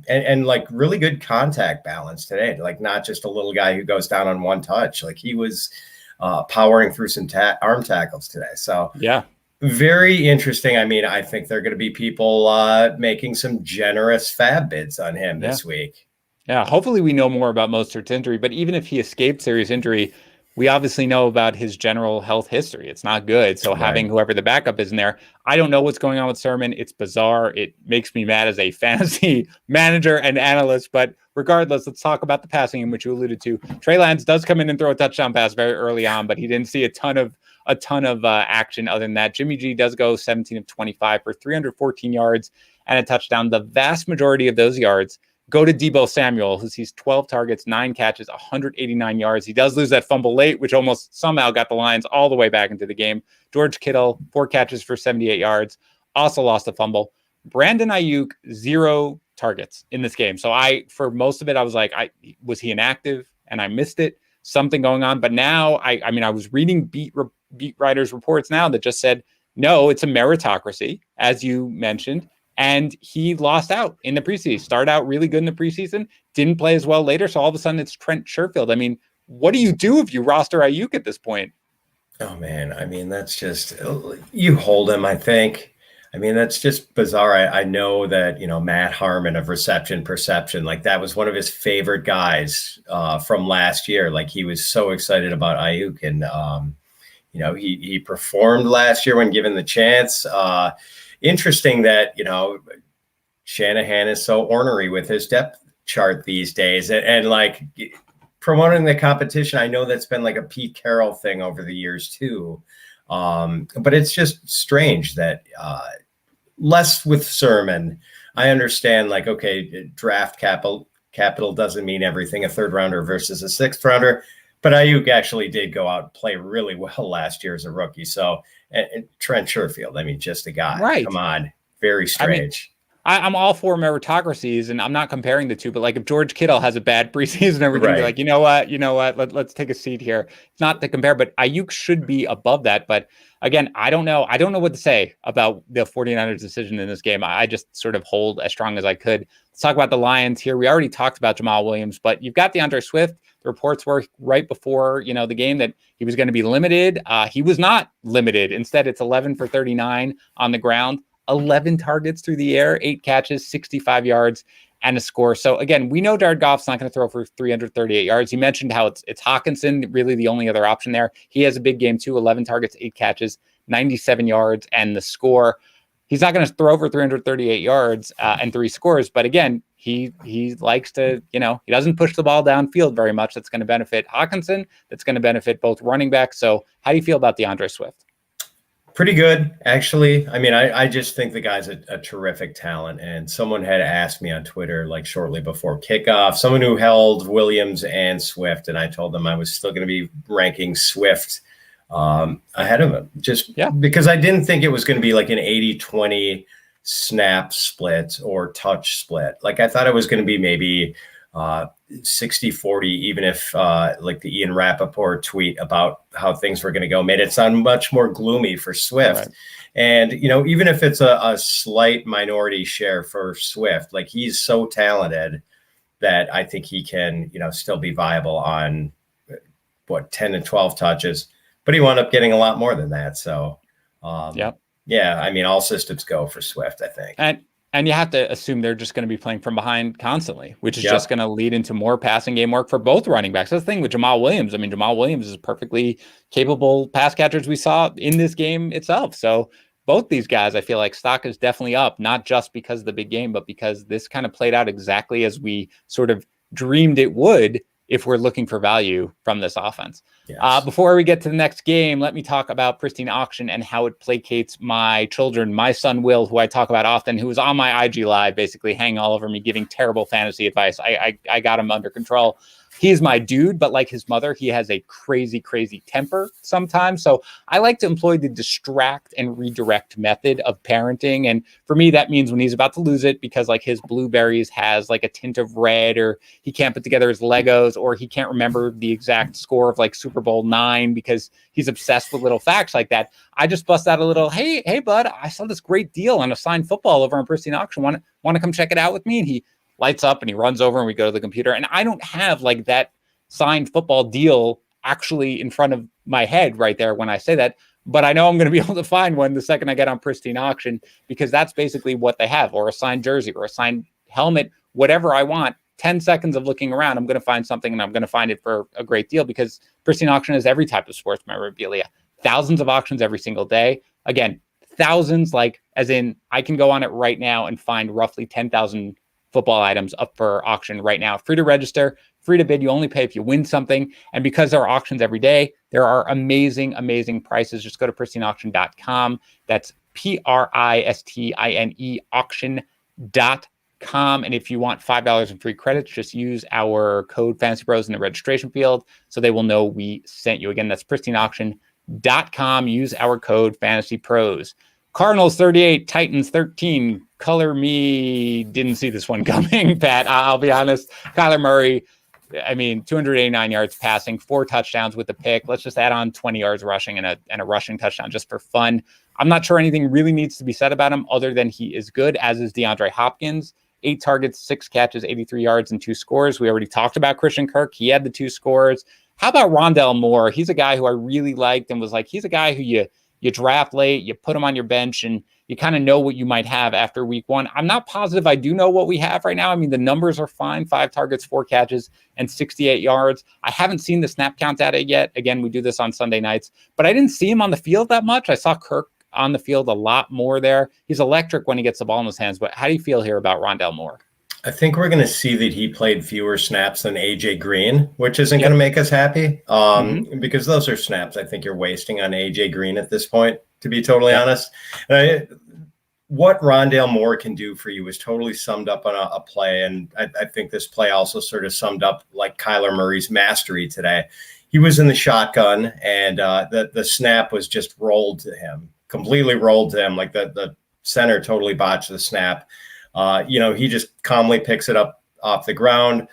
and like really good contact balance today, like not just a little guy who goes down on one touch. Like he was powering through some arm tackles today. So yeah, very interesting. I mean, I think there are going to be people making some generous fab bids on him this week. Yeah, hopefully we know more about Mostert's injury, but even if he escaped serious injury, we obviously know about his general health history. It's not good. So having whoever the backup is in there, I don't know what's going on with Sermon. It's bizarre. It makes me mad as a fantasy manager and analyst. But regardless, let's talk about the passing in which you alluded to. Trey Lance does come in and throw a touchdown pass very early on, but he didn't see a ton of action other than that. Jimmy G does go 17 of 25 for 314 yards and a touchdown. The vast majority of those yards go to Deebo Samuel, who sees 12 targets, 9 catches, 189 yards. He does lose that fumble late, which almost somehow got the Lions all the way back into the game. George Kittle, 4 catches for 78 yards, also lost a fumble. Brandon Ayuk, 0 targets in this game. So for most of it, I was like, was he inactive? And I missed it. Something going on. But now, I was reading beat writers' reports now that just said, no, it's a meritocracy, as you mentioned. And he lost out in the preseason. Started out really good in the preseason, didn't play as well later. So all of a sudden it's Trent Sherfield. I mean, what do you do if you roster Ayuk at this point? Oh, man. I mean, that's just, you hold him, I think. I mean, that's just bizarre. I know that, Matt Harmon of Reception Perception, like that was one of his favorite guys from last year. Like he was so excited about Ayuk and, he performed last year when given the chance. Interesting that, Shanahan is so ornery with his depth chart these days and like promoting the competition. I know that's been like a Pete Carroll thing over the years too. But it's just strange that less with Sermon. I understand like, okay, draft capital doesn't mean everything, a 3rd rounder versus a 6th rounder. But Ayuk actually did go out and play really well last year as a rookie. So and Trent Sherfield, I mean, just a guy. Right. Come on. Very strange. I'm all for meritocracies, and I'm not comparing the two, but like if George Kittle has a bad preseason and everything, be like, you know what, let's take a seat here. It's not to compare, but Ayuk should be above that. But again, I don't know what to say about the 49ers decision in this game. I just sort of hold as strong as I could. Let's talk about the Lions here. We already talked about Jamal Williams, but you've got DeAndre Swift. The reports were right before, the game that he was going to be limited. He was not limited. Instead, it's 11 for 39 on the ground, 11 targets through the air, 8 catches, 65 yards, and a score. So again, we know Jared Goff's not going to throw for 338 yards. You mentioned how it's Hawkinson, really the only other option there. He has a big game too, 11 targets, 8 catches, 97 yards, and the score. He's not going to throw for 338 yards and 3 scores. But again, he likes to, he doesn't push the ball downfield very much. That's going to benefit Hawkinson. That's going to benefit both running backs. So how do you feel about DeAndre Swift? Pretty good, actually. I mean, I just think the guy's a terrific talent. And someone had asked me on Twitter, like shortly before kickoff, someone who held Williams and Swift, and I told them I was still going to be ranking Swift ahead of him, just because I didn't think it was going to be like an 80-20 snap split or touch split. Like I thought it was going to be maybe 60-40, even if like the Ian Rappaport tweet about how things were going to go made it sound much more gloomy for Swift. Right. And, even if it's a slight minority share for Swift, like he's so talented that I think he can, still be viable on 10 and 12 touches, but he wound up getting a lot more than that. So, yeah, I mean, all systems go for Swift, I think. And you have to assume they're just going to be playing from behind constantly, which is just going to lead into more passing game work for both running backs. That's the thing with Jamal Williams. I mean, Jamal Williams is a perfectly capable pass catcher, as we saw in this game itself. So both these guys, I feel like stock is definitely up, not just because of the big game, but because this kind of played out exactly as we sort of dreamed it would if we're looking for value from this offense. Yes. Before we get to the next game, let me talk about Pristine Auction and how it placates my children. My son, Will, who I talk about often, who is on my IG Live, basically hanging all over me, giving terrible fantasy advice. I got him under control. He's my dude, but like his mother, he has a crazy, crazy temper sometimes. So I like to employ the distract and redirect method of parenting. And for me, that means when he's about to lose it because like his blueberries has like a tint of red, or he can't put together his Legos, or he can't remember the exact score of like Super Bowl IX because he's obsessed with little facts like that. I just bust out a little, hey, bud, I saw this great deal on a signed football over on Pristine Auction. Want to come check it out with me? And he lights up and he runs over and we go to the computer. And I don't have like that signed football deal actually in front of my head right there when I say that, but I know I'm going to be able to find one the second I get on Pristine Auction, because that's basically what they have, or a signed jersey or a signed helmet, whatever I want. 10 seconds of looking around, I'm going to find something, and I'm going to find it for a great deal, because Pristine Auction has every type of sports memorabilia, thousands of auctions every single day. Again, thousands, like as in I can go on it right now and find roughly 10,000 football items up for auction right now. Free to register, free to bid. You only pay if you win something. And because there are auctions every day, there are amazing, amazing prices. Just go to pristineauction.com. That's PRISTINE auction.com. And if you want $5 in free credits, just use our code FantasyPros in the registration field so they will know we sent you. Again, that's pristineauction.com. Use our code FantasyPros. Cardinals 38, Titans 13. Color me didn't see this one coming, Pat. I'll be honest. Kyler Murray, 289 yards passing, 4 touchdowns with a pick. Let's just add on 20 yards rushing and a rushing touchdown just for fun. I'm not sure anything really needs to be said about him other than he is good, as is DeAndre Hopkins. 8 targets, 6 catches, 83 yards, and 2 scores. We already talked about Christian Kirk. He had the 2 scores. How about Rondale Moore? He's a guy who I really liked and was like, he's a guy who you draft late, you put him on your bench, and you kind of know what you might have after week 1. I'm not positive I do know what we have right now. I mean, the numbers are fine. 5 targets, 4 catches, and 68 yards. I haven't seen the snap count data yet. Again, we do this on Sunday nights, but I didn't see him on the field that much. I saw Kirk on the field a lot more there. He's electric when he gets the ball in his hands, but how do you feel here about Rondale Moore? I think we're going to see that he played fewer snaps than AJ Green, which isn't going to make us happy because those are snaps I think you're wasting on AJ Green at this point, to be totally honest. What Rondale Moore can do for you is totally summed up on a play, and I think this play also sort of summed up like Kyler Murray's mastery today. He was in the shotgun, and the snap was just rolled to him, completely rolled to him, like the center totally botched the snap. He just calmly picks it up off the ground,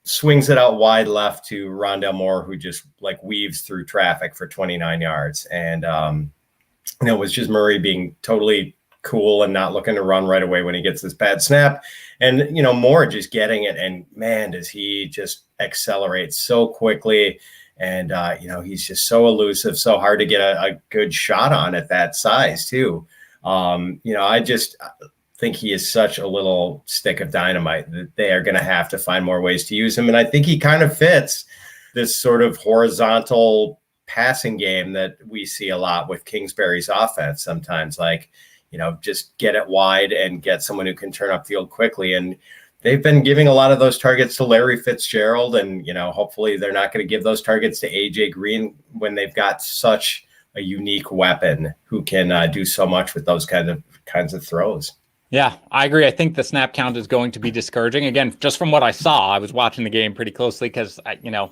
swings it out wide left to Rondale Moore, who just like weaves through traffic for 29 yards. And, it was just Murray being totally cool and not looking to run right away when he gets this bad snap. And, Moore just getting it. And man, does he just accelerate so quickly. And, he's just so elusive, so hard to get a good shot on at that size too. I just think he is such a little stick of dynamite that they are going to have to find more ways to use him. And I think he kind of fits this sort of horizontal passing game that we see a lot with Kingsbury's offense sometimes, like, just get it wide and get someone who can turn upfield quickly. And they've been giving a lot of those targets to Larry Fitzgerald. And, hopefully they're not going to give those targets to AJ Green when they've got such a unique weapon who can do so much with those kinds of throws. Yeah, I agree. I think the snap count is going to be discouraging. Again, just from what I saw, I was watching the game pretty closely because,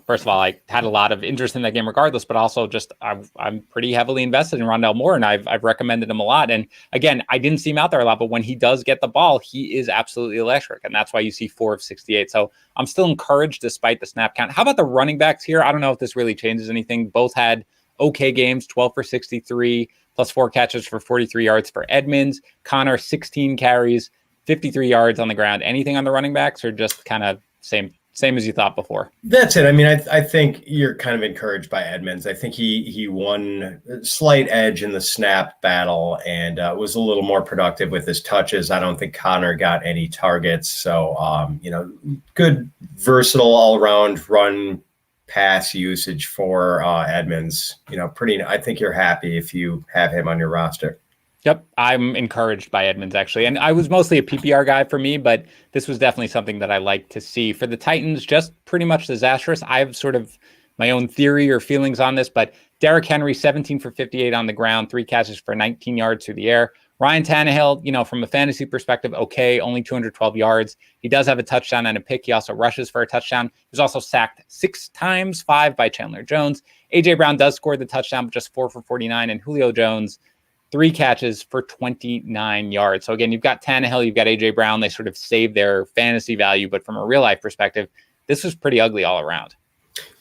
first of all, I had a lot of interest in that game regardless, but also just I'm pretty heavily invested in Rondale Moore, and I've recommended him a lot. And again, I didn't see him out there a lot, but when he does get the ball, he is absolutely electric, and that's why you see 4 of 68. So I'm still encouraged despite the snap count. How about the running backs here? I don't know if this really changes anything. Both had okay games, 12 for 63. Plus 4 catches for 43 yards for Edmonds. Connor, 16 carries, 53 yards on the ground. Anything on the running backs, or just kind of same as you thought before? That's it. I mean, I think you're kind of encouraged by Edmonds. I think he won a slight edge in the snap battle and was a little more productive with his touches. I don't think Connor got any targets. So, good, versatile all-around run pass usage for Edmonds. I think you're happy if you have him on your roster. Yep, I'm encouraged by Edmonds, actually. And I was mostly a PPR guy for me, but this was definitely something that I like to see. For the Titans, just pretty much disastrous. I have sort of my own theory or feelings on this, but Derrick Henry, 17 for 58 on the ground, 3 catches for 19 yards through the air. Ryan Tannehill, from a fantasy perspective, okay, only 212 yards. He does have a touchdown and a pick. He also rushes for a touchdown. He was also sacked 6 times, 5 by Chandler Jones. A.J. Brown does score the touchdown, but just 4 for 49. And Julio Jones, 3 catches for 29 yards. So again, you've got Tannehill, you've got A.J. Brown. They sort of save their fantasy value, but from a real-life perspective, this was pretty ugly all around.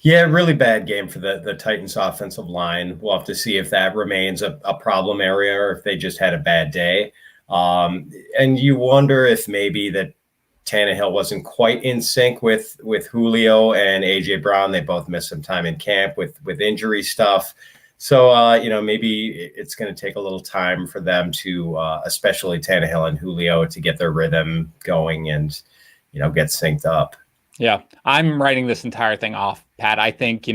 Yeah, really bad game for the Titans offensive line. We'll have to see if that remains a problem area or if they just had a bad day. And you wonder if maybe that Tannehill wasn't quite in sync with Julio and A.J. Brown. They both missed some time in camp with injury stuff. So, maybe it's going to take a little time for them to, especially Tannehill and Julio, to get their rhythm going and, get synced up. Yeah, I'm writing this entire thing off, Pat. I think,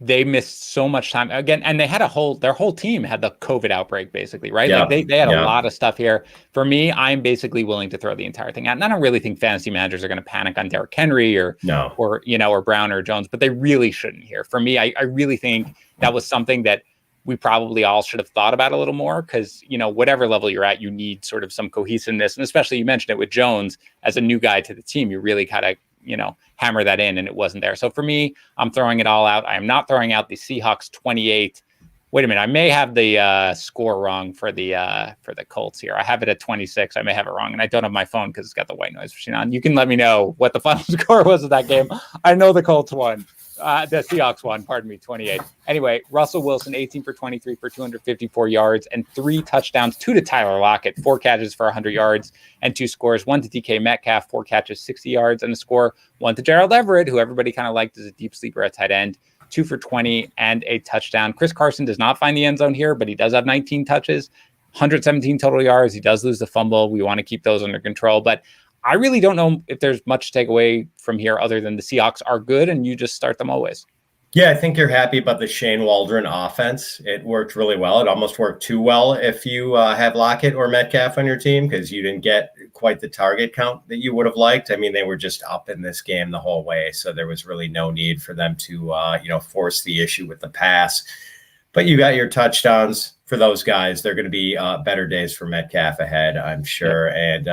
they missed so much time again, and they had their whole team had the COVID outbreak basically, right? Yeah. Like they had a lot of stuff here. For me, I'm basically willing to throw the entire thing out. And I don't really think fantasy managers are going to panic on Derrick Henry or Brown or Jones, but they really shouldn't here. For me, I really think that was something that we probably all should have thought about a little more because, whatever level you're at, you need sort of some cohesiveness. And especially you mentioned it with Jones as a new guy to the team, you really kind of, hammer that in, and it wasn't there. So for me, I'm throwing it all out. I am not throwing out the Seahawks 28. Wait a minute. I may have the score wrong for the Colts here. I have it at 26. I may have it wrong, and I don't have my phone because it's got the white noise machine on. You can let me know what the final score was of that game. I know the Colts won. The Seahawks won, 28. Anyway, Russell Wilson, 18 for 23 for 254 yards and 3 touchdowns, 2 to Tyler Lockett, 4 catches for 100 yards and 2 scores, 1 to DK Metcalf, 4 catches, 60 yards and a score, 1 to Gerald Everett, who everybody kind of liked as a deep sleeper at tight end, 2 for 20 and a touchdown. Chris Carson does not find the end zone here, but he does have 19 touches, 117 total yards. He does lose the fumble. We want to keep those under control, but I really don't know if there's much to take away from here other than the Seahawks are good and you just start them always. Yeah, I think you're happy about the Shane Waldron offense. It worked really well. It almost worked too well if you have Lockett or Metcalf on your team because you didn't get quite the target count that you would have liked. I mean, they were just up in this game the whole way, so there was really no need for them to force the issue with the pass. But you got your touchdowns for those guys. They're going to be better days for Metcalf ahead, I'm sure. And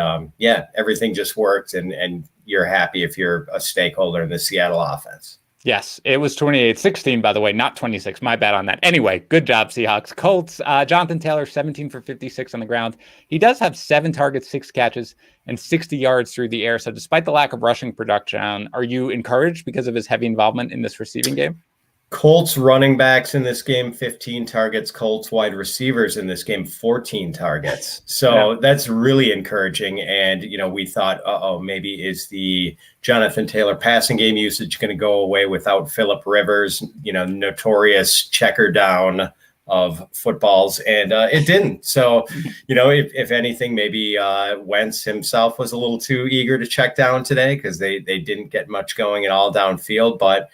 everything just worked, and you're happy if you're a stakeholder in the Seattle offense. Yes, it was 28-16, by the way, not 26. My bad on that. Anyway, good job, Seahawks. Colts, Jonathan Taylor, 17 for 56 on the ground. He does have 7 targets, 6 catches, and 60 yards through the air. So despite the lack of rushing production, are you encouraged because of his heavy involvement in this receiving game? Colts running backs in this game, 15 targets. Colts wide receivers in this game, 14 targets. So that's really encouraging. And, we thought, maybe is the Jonathan Taylor passing game usage going to go away without Phillip Rivers, notorious checker down of footballs. And it didn't. So, if anything, maybe Wentz himself was a little too eager to check down today because they didn't get much going at all downfield. But,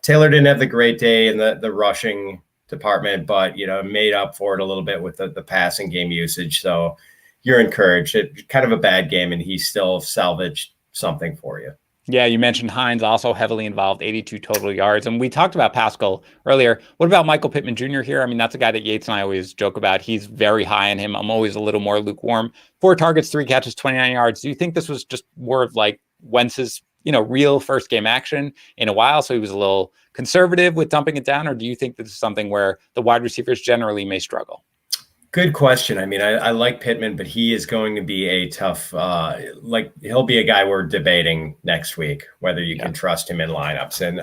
Taylor didn't have the great day in the rushing department, but, made up for it a little bit with the passing game usage. So you're encouraged. It's kind of a bad game, and he still salvaged something for you. Yeah, you mentioned Hines also heavily involved, 82 total yards. And we talked about Pascal earlier. What about Michael Pittman Jr. here? I mean, that's a guy that Yates and I always joke about. He's very high on him. I'm always a little more lukewarm. 4 targets, 3 catches, 29 yards. Do you think this was just more of like Wentz's, real first game action in a while? So he was a little conservative with dumping it down? Or do you think this is something where the wide receivers generally may struggle? Good question. I mean, I like Pittman, but he is going to be a tough, he'll be a guy we're debating next week, whether you can trust him in lineups. And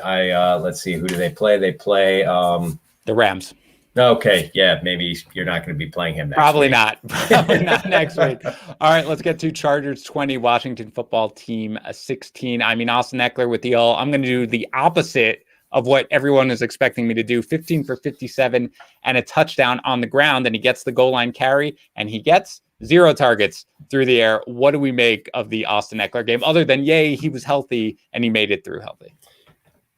let's see, who do they play? They play the Rams. Okay. Yeah. Maybe you're not going to be playing him next Probably week. not. Probably not next week. All right, let's get to Chargers 20, Washington football team 16. I mean, Austin Eckler with the I'm going to do the opposite of what everyone is expecting me to do. 15 for 57 and a touchdown on the ground. And he gets the goal line carry and he gets 0 targets through the air. What do we make of the Austin Eckler game other than, yay, he was healthy and he made it through healthy?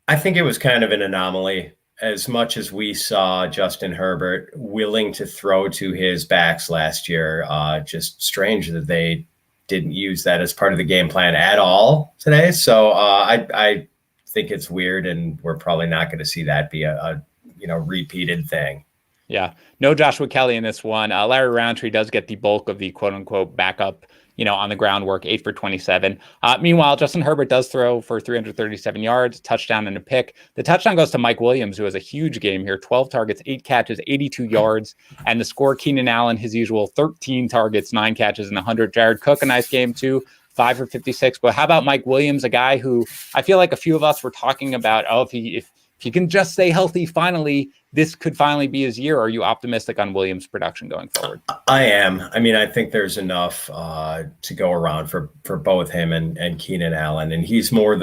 I think it was kind of an anomaly. As much as we saw Justin Herbert willing to throw to his backs last year, just strange that they didn't use that as part of the game plan at all today. So I think it's weird, and we're probably not going to see that be a repeated thing. Yeah, no Joshua Kelly in this one. Larry Roundtree does get the bulk of the quote unquote backup, on the groundwork, 8 for 27. Meanwhile, Justin Herbert does throw for 337 yards, touchdown and a pick. The touchdown goes to Mike Williams, who has a huge game here, 12 targets, 8 catches, 82 yards. And the score, Keenan Allen, his usual 13 targets, 9 catches and 100. Jared Cook, a nice game too, 5 for 56. But how about Mike Williams, a guy who I feel like a few of us were talking about, if he can just stay healthy, finally, this could finally be his year. Are you optimistic on Williams' production going forward? I am. I mean, I think there's enough to go around for both him and Keenan Allen. And he's more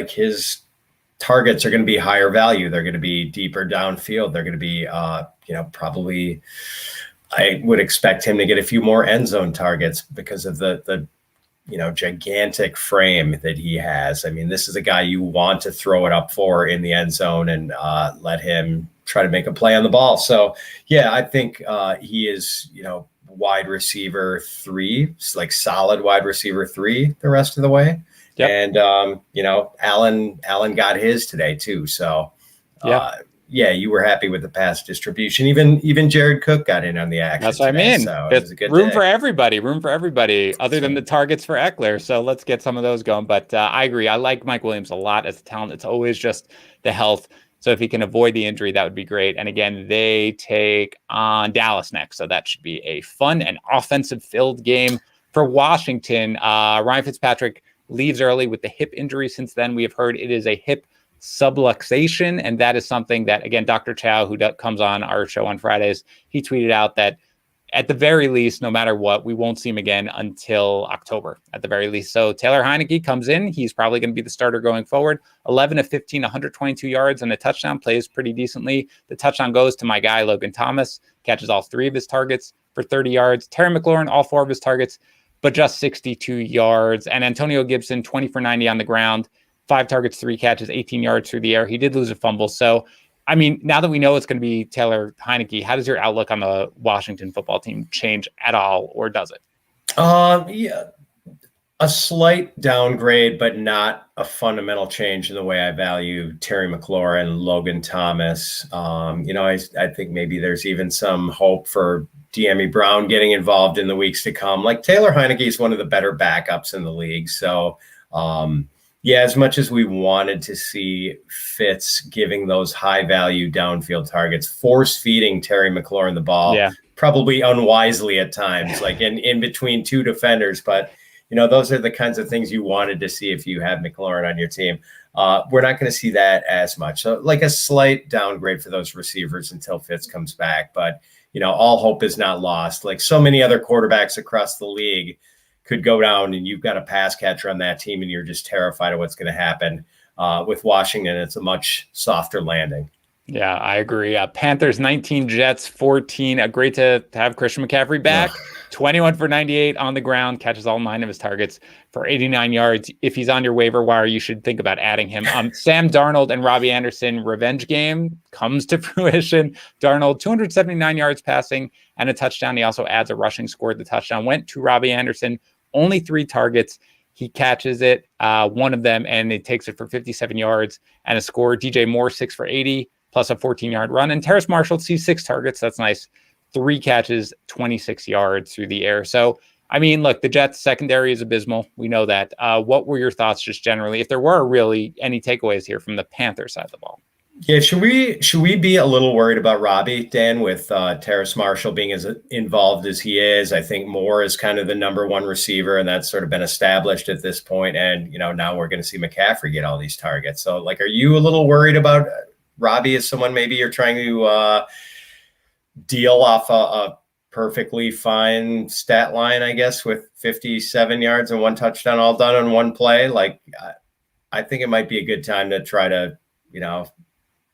his targets are going to be higher value. They're going to be deeper downfield. They're going to be, probably I would expect him to get a few more end zone targets because of the gigantic frame that he has. I mean, this is a guy you want to throw it up for in the end zone and let him try to make a play on the ball. So, yeah, I think he is, wide receiver 3, like solid wide receiver 3 the rest of the way. Yep. And, Allen got his today too. So, yeah, you were happy with the pass distribution. Even Jared Cook got in on the action. That's what I mean. So it was a good room day. for everybody other than the targets for Eckler. So let's get some of those going. But I agree. I like Mike Williams a lot as a talent. It's always just the health. So if he can avoid the injury, that would be great. And again, they take on Dallas next. So that should be a fun and offensive-filled game for Washington. Ryan Fitzpatrick leaves early with the hip injury. Since then, we have heard it is a hip subluxation, and that is something that, again, Dr. Chow, who comes on our show on Fridays, he tweeted out that at the very least, no matter what, we won't see him again until October at the very least. So Taylor Heineke comes in. He's probably going to be the starter going forward. 11 of 15, 122 yards and a touchdown, plays pretty decently. The touchdown goes to my guy, Logan Thomas, catches all 3 of his targets for 30 yards. Terry McLaurin, all 4 of his targets, but just 62 yards. And Antonio Gibson, 20 for 90 on the ground, 5 targets, 3 catches, 18 yards through the air. He did lose a fumble. So, I mean, now that we know it's going to be Taylor Heineke, how does your outlook on the Washington football team change at all, or does it? Yeah, a slight downgrade, but not a fundamental change in the way I value Terry McLaurin, Logan Thomas. I think maybe there's even some hope for De'Ami Brown getting involved in the weeks to come. Like Taylor Heineke is one of the better backups in the league. So, yeah, as much as we wanted to see Fitz giving those high-value downfield targets, force-feeding Terry McLaurin the ball, probably unwisely at times, like in between 2 defenders. But, those are the kinds of things you wanted to see if you had McLaurin on your team. We're not going to see that as much. So, like a slight downgrade for those receivers until Fitz comes back. But, all hope is not lost. Like so many other quarterbacks across the league could go down and you've got a pass catcher on that team and you're just terrified of what's going to happen. With Washington, it's a much softer landing. Yeah, I agree. Panthers 19, Jets 14. Great to have Christian McCaffrey back. 21 for 98 on the ground, catches all 9 of his targets for 89 yards. If he's on your waiver wire, you should think about adding him. Sam Darnold and Robbie Anderson revenge game comes to fruition. Darnold, 279 yards passing and a touchdown. He also adds a rushing score. The touchdown went to Robbie Anderson. Only 3 targets. He catches it, one of them, and it takes it for 57 yards and a score. DJ Moore, 6 for 80, plus a 14-yard run. And Terrace Marshall sees 6 targets. That's nice. 3 catches, 26 yards through the air. So, I mean, look, the Jets secondary is abysmal. We know that. What were your thoughts just generally, if there were really any takeaways here from the Panther side of the ball? Yeah, should we be a little worried about Robbie, Dan, with Terrace Marshall being as involved as he is? I think Moore is kind of the number one receiver, and that's sort of been established at this point. And, now we're going to see McCaffrey get all these targets. So, like, are you a little worried about Robbie as someone maybe you're trying to deal off a perfectly fine stat line, I guess, with 57 yards and 1 touchdown all done on one play? Like, I think it might be a good time to try to,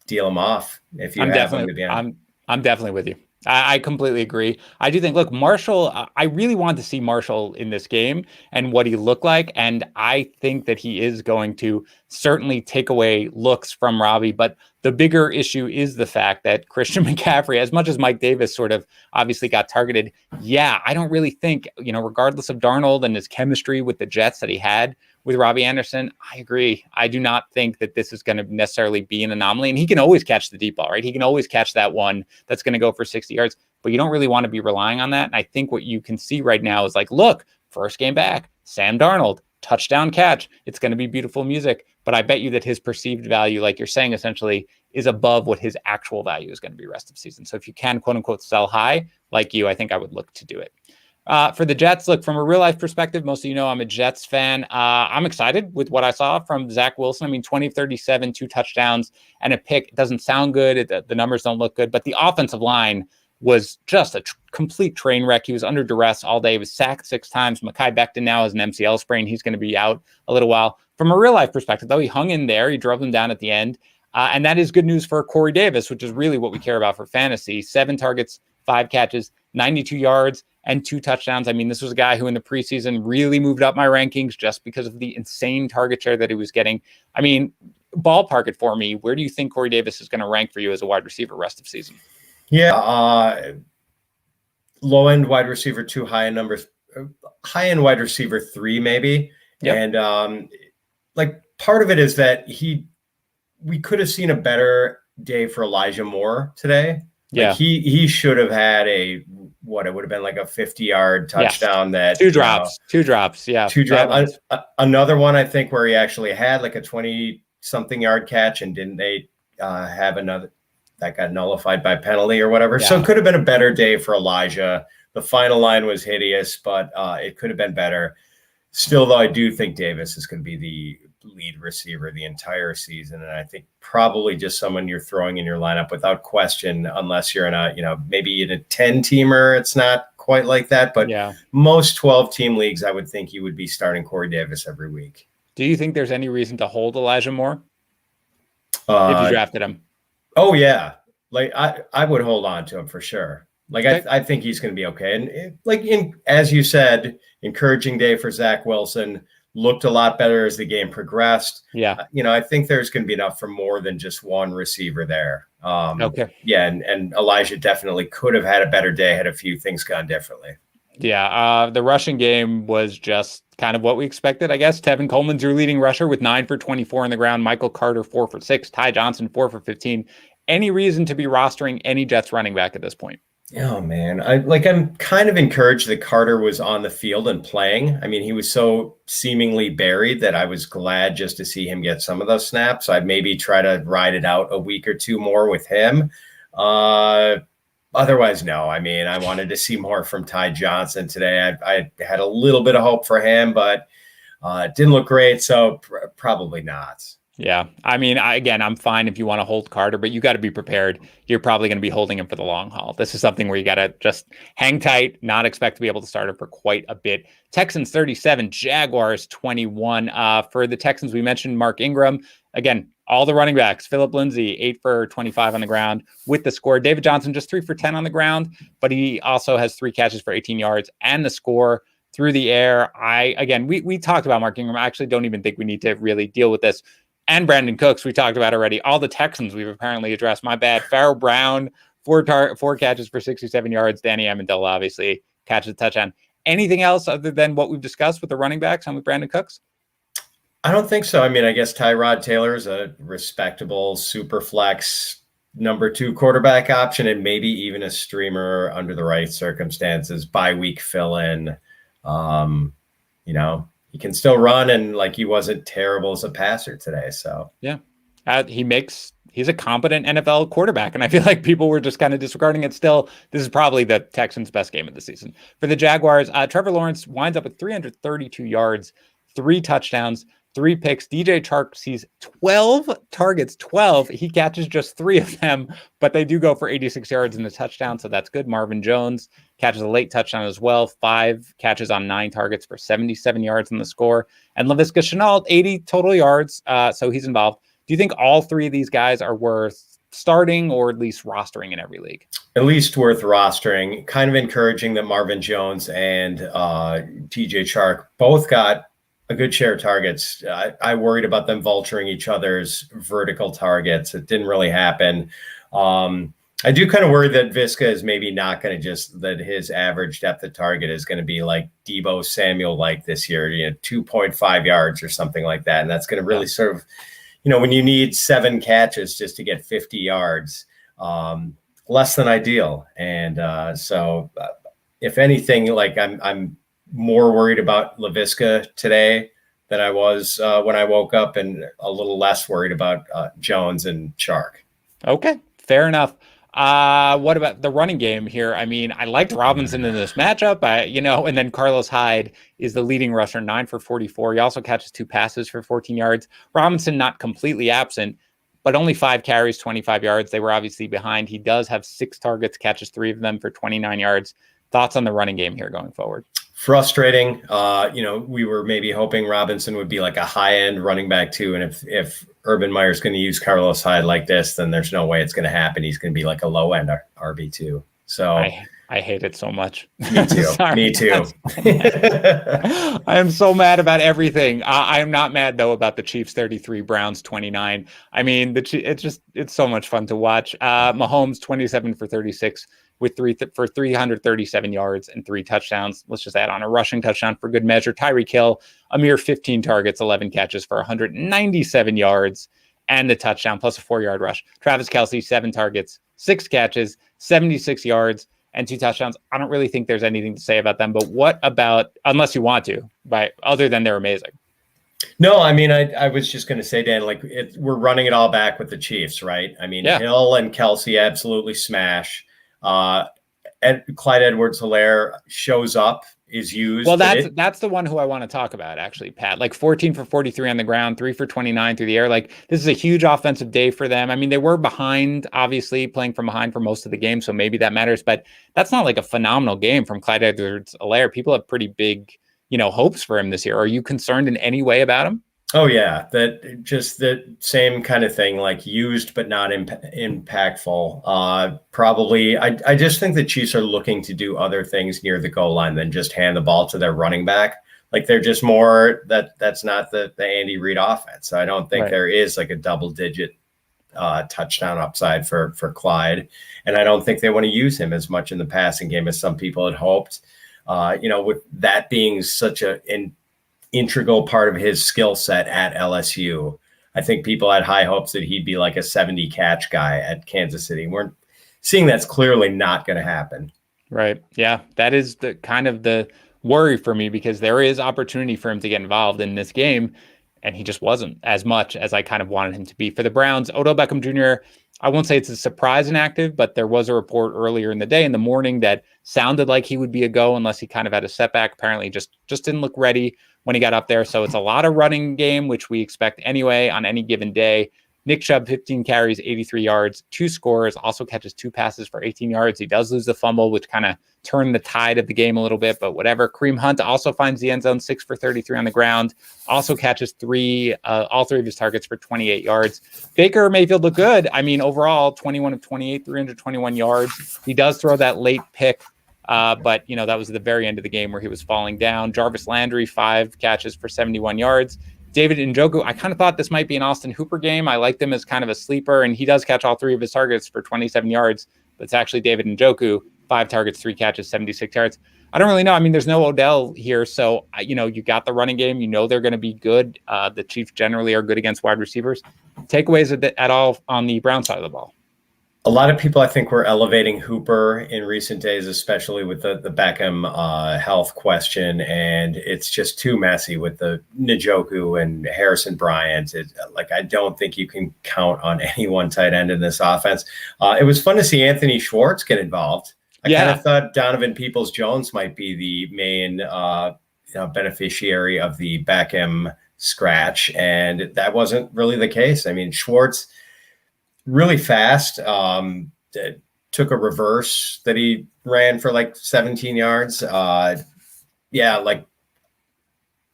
deal him off if you have him to be on. I'm definitely with you. I completely agree. I do think, look, Marshall, I really want to see Marshall in this game and what he looked like. And I think that he is going to certainly take away looks from Robbie. But the bigger issue is the fact that Christian McCaffrey, as much as Mike Davis sort of obviously got targeted, I don't really think, regardless of Darnold and his chemistry with the Jets that he had with Robbie Anderson, I agree. I do not think that this is going to necessarily be an anomaly. And he can always catch the deep ball, right? He can always catch that one that's going to go for 60 yards, but you don't really want to be relying on that. And I think what you can see right now is like, look, first game back, Sam Darnold, touchdown catch. It's going to be beautiful music. But I bet you that his perceived value, like you're saying, essentially is above what his actual value is going to be rest of season. So if you can, quote unquote, sell high like you, I think I would look to do it. For the Jets, look, from a real life perspective, most of I'm a Jets fan. I'm excited with what I saw from Zach Wilson. I mean, 20 of 37, 2 touchdowns and a pick. It doesn't sound good. The numbers don't look good, but the offensive line was just a complete train wreck. He was under duress all day. He was sacked 6 times. Mekhi Becton now has an MCL sprain. He's going to be out a little while. From a real life perspective, though, he hung in there. He drove them down at the end. And that is good news for Corey Davis, which is really what we care about for fantasy. 7 targets, 5 catches, 92 yards, and 2 touchdowns. I mean, this was a guy who in the preseason really moved up my rankings just because of the insane target share that he was getting. I mean, ballpark it for me. Where do you think Corey Davis is going to rank for you as a wide receiver rest of season? Yeah, low-end wide receiver 2, high-end wide receiver 3 maybe. Yep. And part of it is that we could have seen a better day for Elijah Moore today. Yeah, he should have had it would have been like a 50-yard touchdown. Yes. That 2 drops. Yeah, 2 drops. Another one, I think, where he actually had like a 20-something yard catch, and didn't they have another that got nullified by penalty or whatever? Yeah. So it could have been a better day for Elijah. The final line was hideous, but it could have been better. Still, though, I do think Davis is going to be the lead receiver the entire season. And I think probably just someone you're throwing in your lineup without question, unless you're in maybe in a 10-teamer, it's not quite like that. But most 12-team leagues, I would think you would be starting Corey Davis every week. Do you think there's any reason to hold Elijah Moore if you drafted him? Oh, yeah. Like I would hold on to him for sure. Like, okay. I think he's going to be okay. And as you said, encouraging day for Zach Wilson. Looked a lot better as the game progressed. Yeah. I think there's going to be enough for more than just one receiver there. Okay. Yeah. And Elijah definitely could have had a better day had a few things gone differently. Yeah. The rushing game was just kind of what we expected, I guess. Tevin Coleman's your leading rusher with 9 for 24 on the ground. Michael Carter, 4 for 6. Ty Johnson, 4 for 15. Any reason to be rostering any Jets running back at this point? Oh, man. I'm kind of encouraged that Carter was on the field and playing. I mean, he was so seemingly buried that I was glad just to see him get some of those snaps. I'd maybe try to ride it out a week or 2 more with him. Otherwise, no. I mean, I wanted to see more from Ty Johnson today. I had a little bit of hope for him, but it didn't look great, so probably not. Yeah. I mean, I'm fine if you want to hold Carter, but you got to be prepared. You're probably going to be holding him for the long haul. This is something where you got to just hang tight, not expect to be able to start him for quite a bit. Texans 37, Jaguars 21. For the Texans, we mentioned Mark Ingram. Again, all the running backs, Phillip Lindsay, 8 for 25 on the ground with the score. David Johnson, just 3 for 10 on the ground, but he also has 3 catches for 18 yards and the score through the air. We talked about Mark Ingram. I actually don't even think we need to really deal with this. And Brandon Cooks, we talked about already. All the Texans we've apparently addressed. My bad. Pharaoh Brown, 4 catches for 67 yards. Danny Amendola, obviously, catches a touchdown. Anything else other than what we've discussed with the running backs and with Brandon Cooks? I don't think so. I mean, I guess Tyrod Taylor is a respectable super flex number 2 quarterback option, and maybe even a streamer under the right circumstances, bye week fill in. He can still run, and like, he wasn't terrible as a passer today. So yeah, he's a competent NFL quarterback, and I feel like people were just kind of disregarding it. Still, this is probably the Texans' best game of the season. For the Jaguars, Trevor Lawrence winds up with 332 yards, 3 touchdowns, 3 picks. DJ Chark sees 12 targets, 12. He catches just 3 of them, but they do go for 86 yards in the touchdown, so that's good. Marvin Jones catches a late touchdown as well. 5 catches on 9 targets for 77 yards in the score. And Laviska Shenault, 80 total yards, so he's involved. Do you think all 3 of these guys are worth starting or at least rostering in every league? At least worth rostering. Kind of encouraging that Marvin Jones and DJ Chark both got a good share of targets. I worried about them vulturing each other's vertical targets. It didn't really happen. I do kind of worry that Viska is maybe not going to that his average depth of target is going to be like Deebo Samuel like this year, 2.5 yards or something like that. And that's going to really sort of, when you need 7 catches just to get 50 yards, less than ideal. And so if anything, like I'm more worried about Laviska today than I was when I woke up, and a little less worried about Jones and Chark. Okay, fair enough. What about the running game here? I mean, I liked Robinson in this matchup, and then Carlos Hyde is the leading rusher, 9 for 44. He also catches 2 passes for 14 yards. Robinson not completely absent, but only 5 carries, 25 yards. They were obviously behind. He does have 6 targets, catches 3 of them for 29 yards. Thoughts on the running game here going forward? Frustrating. We were maybe hoping Robinson would be like a high-end running back too. And if Urban Meyer's going to use Carlos Hyde like this, then there's no way it's going to happen. He's going to be like a low-end RB2. So I hate it so much. Me too. Me too. I am so mad about everything. I am not mad though about the Chiefs 33, Browns 29. I mean, it's so much fun to watch. Mahomes 27 for 36. With 337 yards and 3 touchdowns. Let's just add on a rushing touchdown for good measure. Tyreek Hill, a mere 15 targets, 11 catches for 197 yards and the touchdown, plus a 4-yard rush. Travis Kelce, 7 targets, 6 catches, 76 yards, and 2 touchdowns. I don't really think there's anything to say about them, but what about, unless you want to, other than they're amazing? No, I mean, I was just going to say, Dan, we're running it all back with the Chiefs, right? I mean, Hill and Kelce absolutely smash. Clyde Edwards-Helaire shows up, is used. Well, that's the one who I want to talk about, actually, Pat. 14 for 43 on the ground, 3 for 29 through the air. This is a huge offensive day for them. I mean, they were behind, obviously, playing from behind for most of the game, so maybe that matters. But that's not a phenomenal game from Clyde Edwards-Helaire. People have pretty big, hopes for him this year. Are you concerned in any way about him? Oh yeah, that just the same kind of thing, used but not impactful. Probably, I just think the Chiefs are looking to do other things near the goal line than just hand the ball to their running back. They're just more that's not the Andy Reid offense. So I don't think there is a double-digit touchdown upside for Clyde, and I don't think they want to use him as much in the passing game as some people had hoped. With that being such an integral part of his skill set at LSU, I think people had high hopes that he'd be like a 70 catch guy at Kansas City. We're seeing that's clearly not going to happen. Right. Yeah. That is the kind of the worry for me, because there is opportunity for him to get involved in this game, and he just wasn't as much as I kind of wanted him to be. For the Browns, Odell Beckham Jr., I won't say it's a surprise inactive, but there was a report earlier in the morning that sounded like he would be a go unless he kind of had a setback. Apparently just didn't look ready when he got up there. So it's a lot of running game, which we expect anyway on any given day. Nick Chubb, 15 carries, 83 yards, 2 scores, also catches 2 passes for 18 yards. He does lose the fumble, which kind of turned the tide of the game a little bit, but whatever. Kareem Hunt also finds the end zone, 6 for 33 on the ground, also catches all 3 of his targets for 28 yards. Baker Mayfield looked good. I mean, overall, 21 of 28, 321 yards. He does throw that late pick, but that was at the very end of the game where he was falling down. Jarvis Landry, 5 catches for 71 yards. David Njoku, I kind of thought this might be an Austin Hooper game. I liked him as kind of a sleeper, and he does catch all 3 of his targets for 27 yards, but it's actually David Njoku, 5 targets, 3 catches, 76 yards. I don't really know. I mean, there's no Odell here, so you got the running game. They're going to be good. The Chiefs generally are good against wide receivers. Takeaways at all on the Brown side of the ball? A lot of people, I think, were elevating Hooper in recent days, especially with the Beckham health question, and it's just too messy with the Njoku and Harrison Bryant. I don't think you can count on any one tight end in this offense. It was fun to see Anthony Schwartz get involved. I kind of thought Donovan Peoples-Jones might be the main beneficiary of the Beckham scratch, and that wasn't really the case. I mean, Schwartz really fast, took a reverse that he ran for like 17 yards. I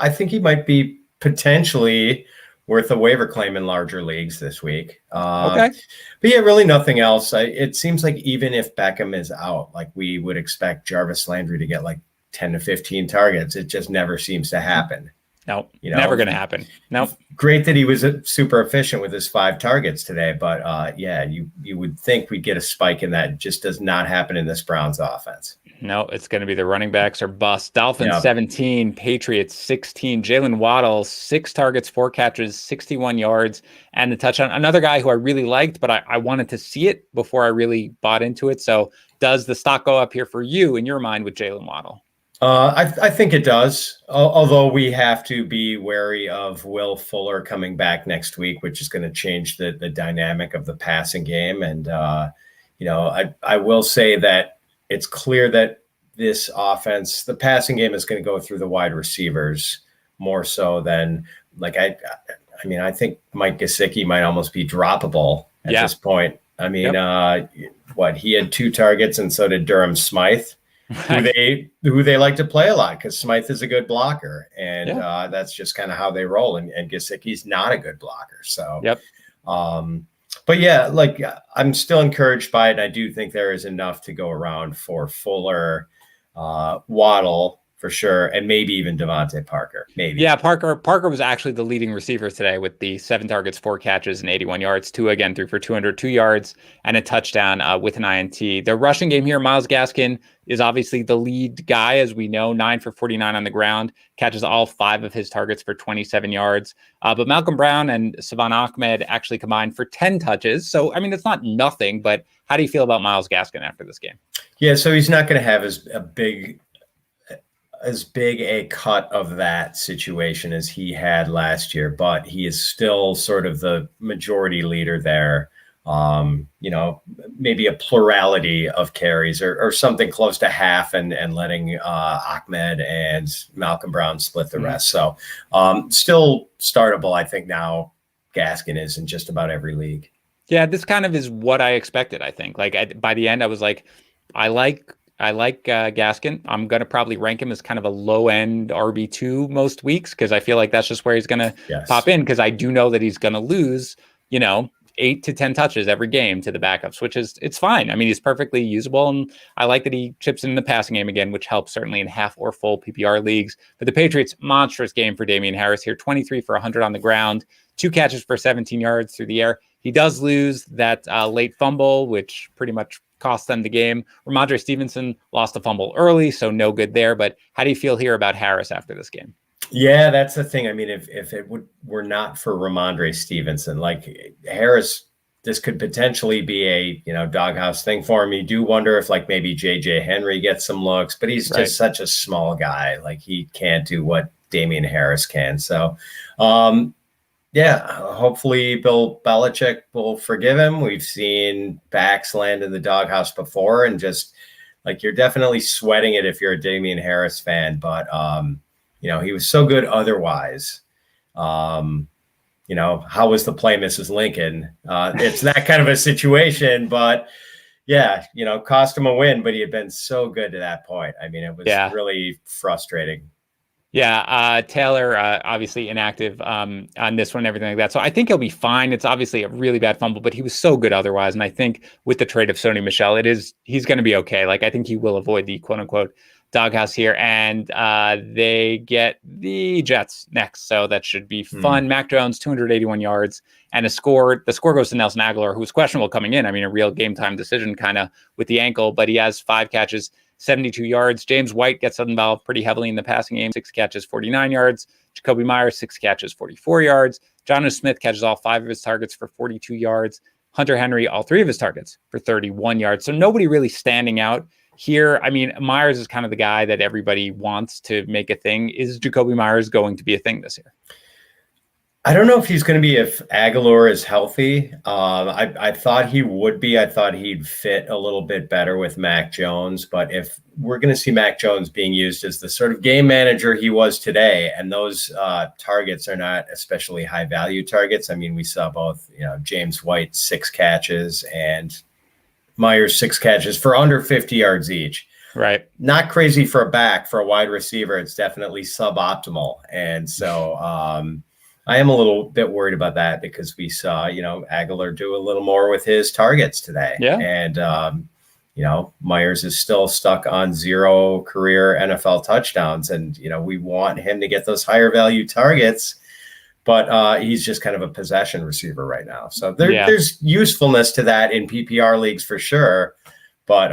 think he might be potentially worth a waiver claim in larger leagues this week. Okay. But yeah, really nothing else. It seems like even if Beckham is out, like we would expect Jarvis Landry to get like 10 to 15 targets. It just never seems to happen. No, never going to happen. No. Great that he was super efficient with his 5 targets today, but you would think we'd get a spike in that. It just does not happen in this Browns offense. No, it's going to be the running backs or bust. Dolphins 17, Patriots 16. Jalen Waddle 6 targets, 4 catches, 61 yards, and the touchdown. Another guy who I really liked, but I wanted to see it before I really bought into it. So, does the stock go up here for you in your mind with Jalen Waddle? I think it does, although we have to be wary of Will Fuller coming back next week, which is going to change the dynamic of the passing game. And, I will say that it's clear that this offense, the passing game is going to go through the wide receivers more so than I think Mike Gesicki might almost be droppable at this point. I mean, he had 2 targets and so did Durham Smythe. Who they like to play a lot because Smythe is a good blocker, and that's just kind of how they roll. And Gesicki's not a good blocker, so I'm still encouraged by it. And I do think there is enough to go around for Fuller, Waddle for sure, and maybe even Devontae Parker. Maybe. Yeah, Parker was actually the leading receiver today with the 7 targets, 4 catches, and 81 yards. 2 again threw for 202 yards and a touchdown with an INT. The rushing game here, Myles Gaskin is obviously the lead guy, as we know, 9 for 49 on the ground, catches all 5 of his targets for 27 yards. But Malcolm Brown and Savon Ahmed actually combined for 10 touches. So, I mean, it's not nothing, but how do you feel about Myles Gaskin after this game? Yeah, so he's not going to have as big a cut of that situation as he had last year, but he is still sort of the majority leader there. Maybe a plurality of carries or something close to half and letting Ahmed and Malcolm Brown split the rest. So still startable, I think now Gaskin is in just about every league. Yeah, this kind of is what I expected, I think. By the end, I was like, I like Gaskin. I'm going to probably rank him as kind of a low-end RB2 most weeks because I feel like that's just where he's going to pop in because I do know that he's going to lose, 8 to 10 touches every game to the backups, it's fine. I mean, he's perfectly usable, and I like that he chips in the passing game again, which helps certainly in half or full PPR leagues. But the Patriots, monstrous game for Damian Harris here, 23 for 100 on the ground, 2 catches for 17 yards through the air. He does lose that late fumble, which pretty much cost them the game. Ramondre Stevenson lost a fumble early, so no good there. But how do you feel here about Harris after this game? Yeah, that's the thing. I mean, if it were not for Ramondre Stevenson, like Harris, this could potentially be a doghouse thing for him. You do wonder if maybe JJ Henry gets some looks, but he's just such a small guy. Like he can't do what Damian Harris can. So hopefully Bill Belichick will forgive him. We've seen backs land in the doghouse before, and just you're definitely sweating it if you're a Damian Harris fan. But he was so good otherwise. How was the play, Mrs. Lincoln? It's that kind of a situation, but cost him a win. But he had been so good to that point. I mean, it was really frustrating. Yeah, Taylor obviously inactive on this one, everything like that. So I think he'll be fine. It's obviously a really bad fumble, but he was so good otherwise. And I think with the trade of Sony Michel, he's going to be okay. I think he will avoid the quote unquote doghouse here, and they get the Jets next, so that should be fun. Mac Jones, 281 yards and a score. The score goes to Nelson Aguilar, who was questionable coming in. I mean, a real game time decision kind of with the ankle, but he has 5 catches 72 yards. James White gets involved pretty heavily in the passing game, 6 catches, 49 yards. Jacoby Myers, 6 catches, 44 yards. Jonnu Smith catches all 5 of his targets for 42 yards. Hunter Henry, all 3 of his targets for 31 yards. So nobody really standing out here. I mean, Myers is kind of the guy that everybody wants to make a thing. Is Jacoby Myers going to be a thing this year? I don't know if he's going to be if Aguilar is healthy. I thought he would be. I thought he'd fit a little bit better with Mac Jones. But if we're going to see Mac Jones being used as the sort of game manager he was today, and those targets are not especially high value targets. I mean, we saw both, James White 6 catches and Myers 6 catches for under 50 yards each. Right. Not crazy for a back. For a wide receiver, it's definitely suboptimal. And so I am a little bit worried about that because we saw, Aguilar do a little more with his targets today. Yeah. And, Myers is still stuck on 0 career NFL touchdowns. And, we want him to get those higher value targets, but he's just kind of a possession receiver right now. So there's usefulness to that in PPR leagues for sure. But,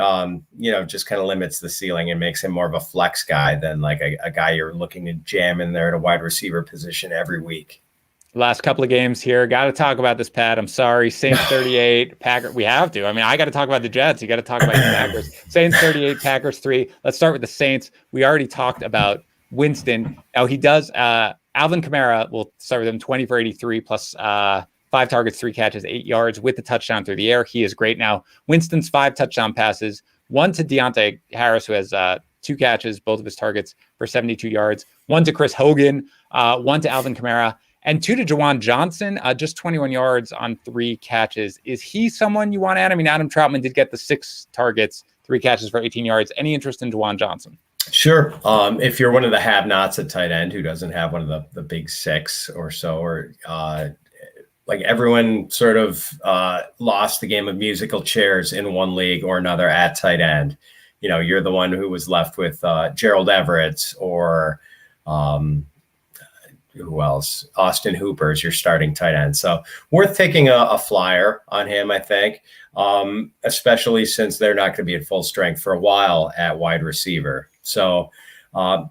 just kind of limits the ceiling and makes him more of a flex guy than like a guy you're looking to jam in there at a wide receiver position every week. Last couple of games here. Got to talk about this, Pat. I'm sorry. Saints 38, Packers. We have to. I mean, I got to talk about the Jets. You got to talk about the Packers. Saints 38, Packers 3. Let's start with the Saints. We already talked about Winston. Now he does. Alvin Kamara will start with him 20 for 83 plus 5 targets, 3 catches, 8 yards with the touchdown through the air. He is great. Now Winston's 5 touchdown passes, 1 to Deontay Harris, who has 2 catches, both of his targets for 72 yards, 1 to Chris Hogan, 1 to Alvin Kamara, and 2 to Jawan Johnson, just 21 yards on 3 catches. Is he someone you want to add? I mean, Adam Troutman did get the 6 targets, 3 catches for 18 yards. Any interest in Jawan Johnson? Sure. If you're one of the have-nots at tight end who doesn't have one of the big 6 or so, or like everyone sort of lost the game of musical chairs in one league or another at tight end. You're the one who was left with Gerald Everett or who else? Austin Hooper is your starting tight end. So worth taking a flyer on him, I think, especially since they're not going to be at full strength for a while at wide receiver. So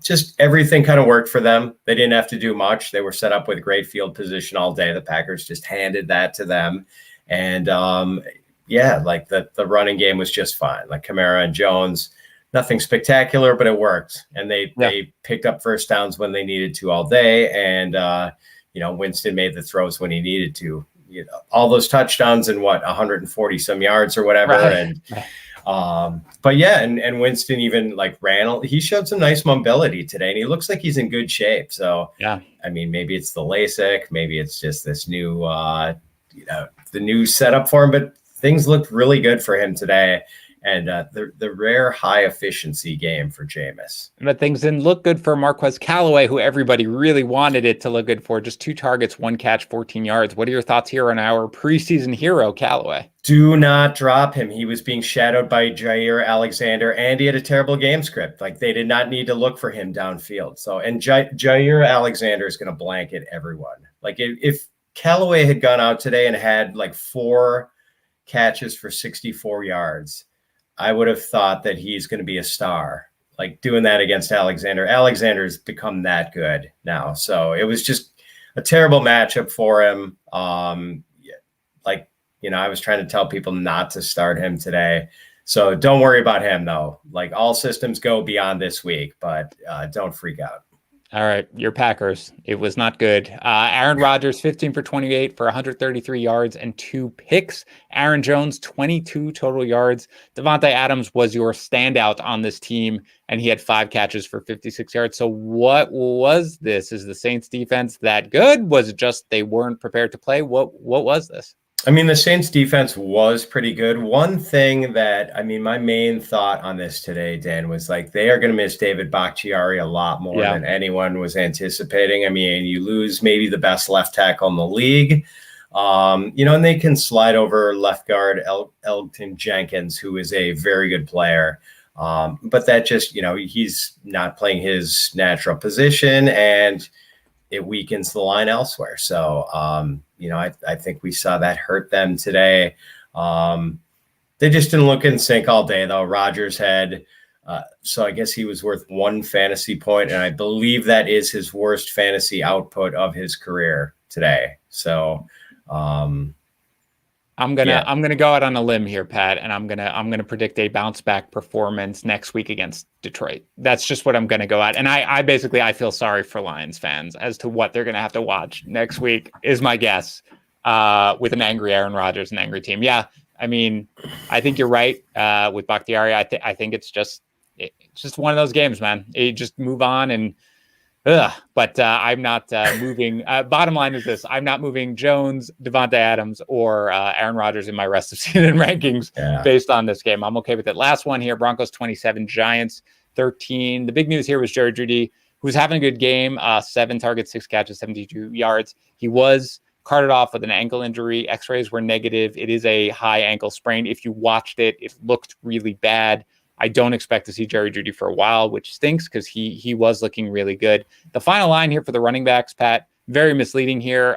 just everything kind of worked for them. They didn't have to do much. They were set up with great field position all day. The Packers just handed that to them. And like the running game was just fine. Like Kamara and Jones, nothing spectacular, but it worked. And they picked up first downs when they needed to all day. And, Winston made the throws when he needed to. All those touchdowns and 140 some yards or whatever. Right. And but and Winston even ran. He showed some nice mobility today, and he looks like he's in good shape. So I mean, maybe it's the LASIK, maybe it's just this new, the new setup for him. But things looked really good for him today. And the rare high efficiency game for Jameis. But things didn't look good for Marquez Callaway, who everybody really wanted it to look good for. Just 2 targets, 1 catch, 14 yards. What are your thoughts here on our preseason hero, Callaway? Do not drop him. He was being shadowed by Jair Alexander, and he had a terrible game script. They did not need to look for him downfield. So, and Jair Alexander is going to blanket everyone. If Callaway had gone out today and had 4 catches for 64 yards, I would have thought that he's going to be a star. Doing that against Alexander. Alexander's become that good now. So it was just a terrible matchup for him. I was trying to tell people not to start him today. So don't worry about him, though. All systems go beyond this week, but don't freak out. All right, your Packers. It was not good. Aaron Rodgers, 15 for 28 for 133 yards and 2 picks. Aaron Jones, 22 total yards. Devontae Adams was your standout on this team, and he had 5 catches for 56 yards. So what was this? Is the Saints defense that good? Was it just they weren't prepared to play? What was this? I mean, the Saints defense was pretty good. One thing my main thought on this today, Dan, was they are going to miss David Bakhtiari a lot more than anyone was anticipating. I mean, you lose maybe the best left tackle in the league, and they can slide over left guard Elgton Jenkins, who is a very good player. But that just, he's not playing his natural position, and it weakens the line elsewhere. So, I think we saw that hurt them today. They just didn't look in sync all day, though. Rodgers had So I guess he was worth 1 fantasy point, and I believe that is his worst fantasy output of his career today. So I'm gonna go out on a limb here, Pat, and I'm gonna predict a bounce back performance next week against Detroit. That's just what I'm gonna go at. And I basically I feel sorry for Lions fans as to what they're gonna have to watch next week, is my guess. With an angry Aaron Rodgers, an angry team. Yeah, I mean, I think you're right with Bakhtiari. I think it's just one of those games, man. You just move on and. But I'm not moving. Bottom line is this: I'm not moving Jones, Devontae Adams, or Aaron Rodgers in my rest of season rankings based on this game. I'm okay with it. Last one here: Broncos 27, Giants 13. The big news here was Jerry Jeudy, who's having a good game. 7 targets, 6 catches, 72 yards. He was carted off with an ankle injury. X-rays were negative. It is a high ankle sprain. If you watched it, it looked really bad. I don't expect to see Jerry Jeudy for a while, which stinks because he was looking really good. The final line here for the running backs, Pat, very misleading here.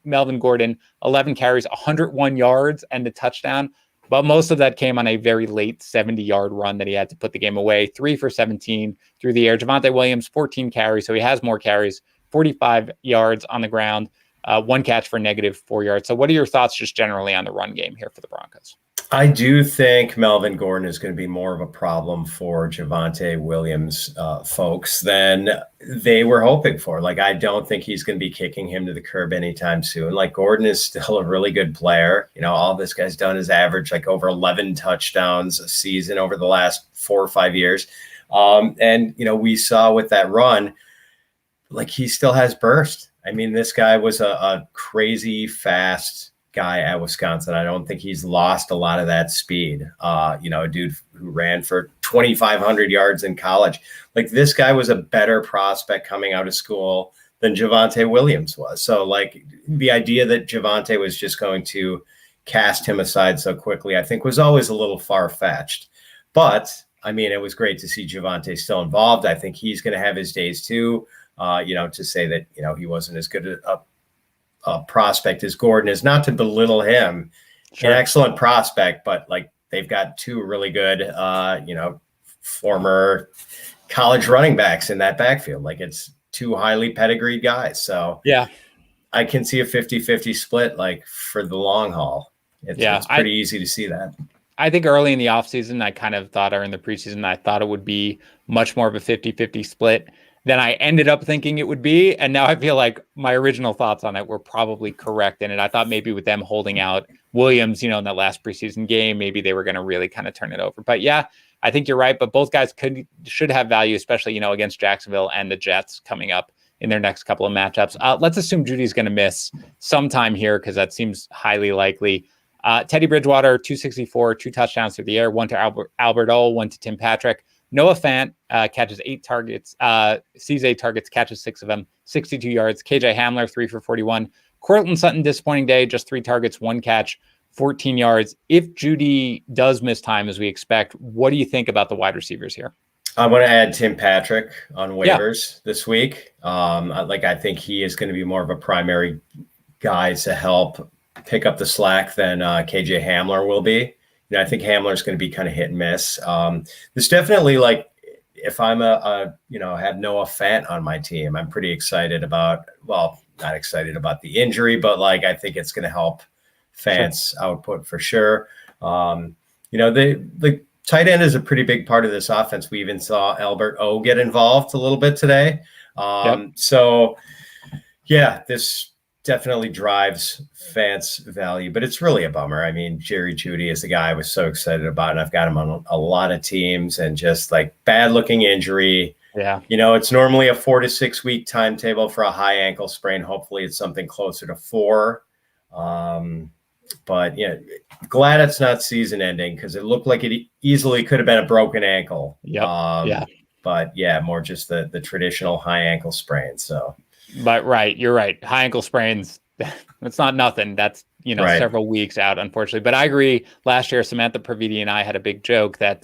Melvin Gordon, 11 carries, 101 yards, and a touchdown. But most of that came on a very late 70-yard run that he had to put the game away. 3 for 17 through the air. Javonte Williams, 14 carries, so he has more carries, 45 yards on the ground, 1 catch for -4 yards. So what are your thoughts just generally on the run game here for the Broncos? I do think Melvin Gordon is going to be more of a problem for Javonte Williams folks than they were hoping for. Like, I don't think he's going to be kicking him to the curb anytime soon. Like, Gordon is still a really good player. You know, all this guy's done is average like over 11 touchdowns a season over the last 4 or 5 years. And, you know, we saw with that run, like, he still has burst. I mean, this guy was a crazy fast guy at Wisconsin. I don't think he's lost a lot of that speed. You know, a dude who ran for 2,500 yards in college. Like, this guy was a better prospect coming out of school than Javonte Williams was. So, like, the idea that Javonte was just going to cast him aside so quickly, I think was always a little far-fetched. But, I mean, it was great to see Javonte still involved. I think he's going to have his days too. You know, to say that, you know, he wasn't as good a prospect as Gordon is, not to belittle him. Sure. An excellent prospect, but like, they've got 2 really good, you know, former college running backs in that backfield. Like, it's 2 highly pedigreed guys. So yeah, I can see a 50-50 split, like, for the long haul. It's pretty easy to see that. I think early in the offseason, I kind of thought, or in the preseason, I thought it would be much more of a 50-50 split than I ended up thinking it would be. And now I feel like my original thoughts on it were probably correct in it. I thought maybe with them holding out Williams, you know, in that last preseason game, maybe they were going to really kind of turn it over. But yeah, I think you're right. But both guys should have value, especially, you know, against Jacksonville and the Jets coming up in their next couple of matchups. Let's assume Judy's going to miss sometime here, because that seems highly likely. Teddy Bridgewater, 264, 2 touchdowns through the air, 1 to Albert O, 1 to Tim Patrick. Noah Fant catches 8 targets, sees 8 targets, catches 6 of them, 62 yards. KJ Hamler, 3 for 41. Courtland Sutton, disappointing day, just 3 targets, 1 catch, 14 yards. If Jeudy does miss time, as we expect, what do you think about the wide receivers here? I'm going to add Tim Patrick on waivers this week. I think he is going to be more of a primary guy to help pick up the slack than KJ Hamler will be. You know, I think Hamler is going to be kind of hit and miss. There's definitely, like, if I'm have Noah Fant on my team, I'm pretty excited about, well, not excited about the injury, but like, I think it's going to help Fant's output for sure. You know, the tight end is a pretty big part of this offense. We even saw Albert O get involved a little bit today. So yeah, this definitely drives Fant's value, but it's really a bummer. I mean, Jerry Jeudy is the guy I was so excited about, and I've got him on a lot of teams, and just like bad looking injury. Yeah. You know, it's normally a 4 to 6 week timetable for a high ankle sprain. Hopefully it's something closer to 4. But yeah, glad it's not season ending, because it looked like it easily could have been a broken ankle. But yeah, more just the traditional high ankle sprain. So, but right, you're right. High ankle sprains, that's not nothing. That's, you know, several weeks out, unfortunately. But I agree. Last year, Samantha Praviti and I had a big joke that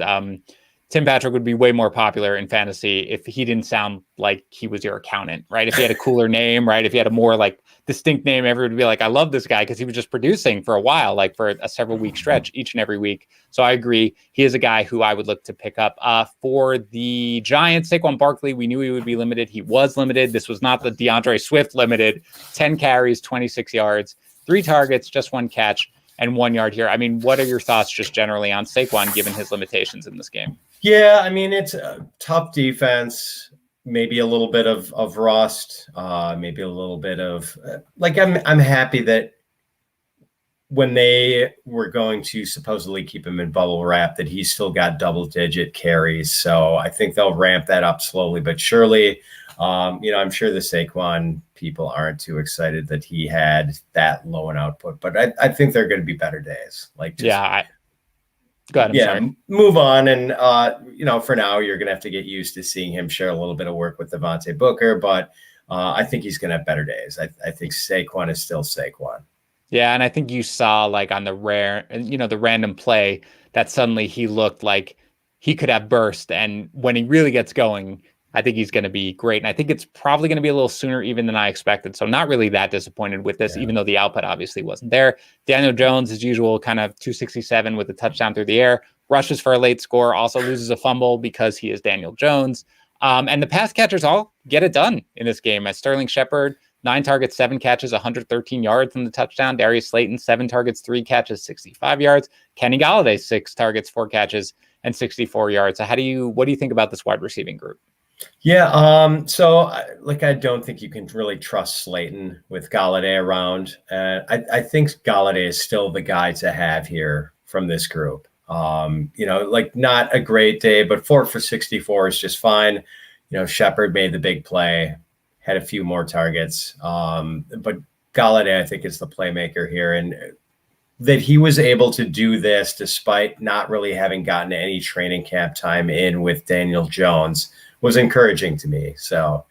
Tim Patrick would be way more popular in fantasy if he didn't sound like he was your accountant, right? If he had a cooler name, right? If he had a more like distinct name, everyone would be like, I love this guy because he was just producing for a while, like for a several week stretch each and every week. So I agree. He is a guy who I would look to pick up. For the Giants, Saquon Barkley, we knew he would be limited. He was limited. This was not the DeAndre Swift limited. 10 carries, 26 yards, 3 targets, just 1 catch, and 1 yard here. I mean, what are your thoughts just generally on Saquon given his limitations in this game? Yeah, I mean, it's a tough defense, maybe a little bit of rust, maybe a little bit of I'm happy that when they were going to supposedly keep him in bubble wrap, that he's still got double-digit carries. So I think they'll ramp that up slowly but surely. I'm sure the Saquon people aren't too excited that he had that low an output, but I think they're going to be better days. Go ahead. Sorry. Move on. And, for now, you're going to have to get used to seeing him share a little bit of work with Devontae Booker, but I think he's going to have better days. I think Saquon is still Saquon. Yeah, and I think you saw like on the random play that suddenly he looked like he could have burst. And when he really gets going, I think he's going to be great. And I think it's probably going to be a little sooner even than I expected. So not really that disappointed with this, even though the output obviously wasn't there. Daniel Jones, as usual, kind of 267 with a touchdown through the air, rushes for a late score, also loses a fumble because he is Daniel Jones. And the pass catchers all get it done in this game. As Sterling Shepard, 9 targets, 7 catches, 113 yards in the touchdown. Darius Slayton, 7 targets, 3 catches, 65 yards. Kenny Golladay, 6 targets, 4 catches, and 64 yards. So what do you think about this wide receiving group? Yeah. So I don't think you can really trust Slayton with Golladay around. I think Golladay is still the guy to have here from this group. Not a great day, but 4 for 64 is just fine. Shepard made the big play, had a few more targets. But Golladay, I think, is the playmaker here. And that he was able to do this despite not really having gotten any training camp time in with Daniel Jones was encouraging to me. So,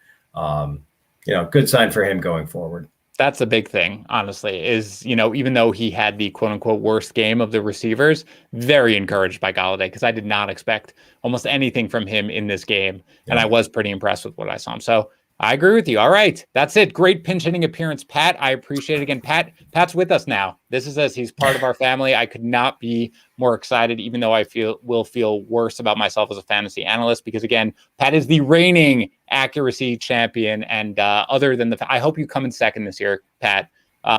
good sign for him going forward. That's a big thing, honestly, is, even though he had the quote unquote worst game of the receivers, very encouraged by Golladay because I did not expect almost anything from him in this game. Yeah. And I was pretty impressed with what I saw him. So I agree with you. All right. That's it. Great pinch hitting appearance, Pat. I appreciate it again. Pat's with us now. This is us. He's part of our family. I could not be more excited, even though I will feel worse about myself as a fantasy analyst, because again, Pat is the reigning accuracy champion. And other than I hope you come in second this year, Pat,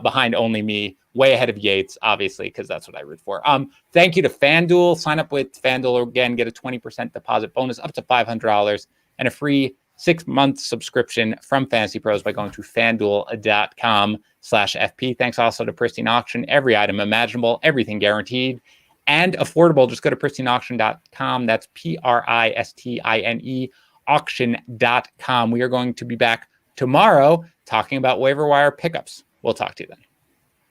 behind only me, way ahead of Yates, obviously, because that's what I root for. Thank you to FanDuel. Sign up with FanDuel again, get a 20% deposit bonus up to $500 and a free 6-month subscription from FantasyPros by going to FanDuel.com/FP. Thanks also to Pristine Auction. Every item imaginable, everything guaranteed and affordable. Just go to pristineauction.com. That's PRISTINE auction.com. We are going to be back tomorrow talking about waiver wire pickups. We'll talk to you then.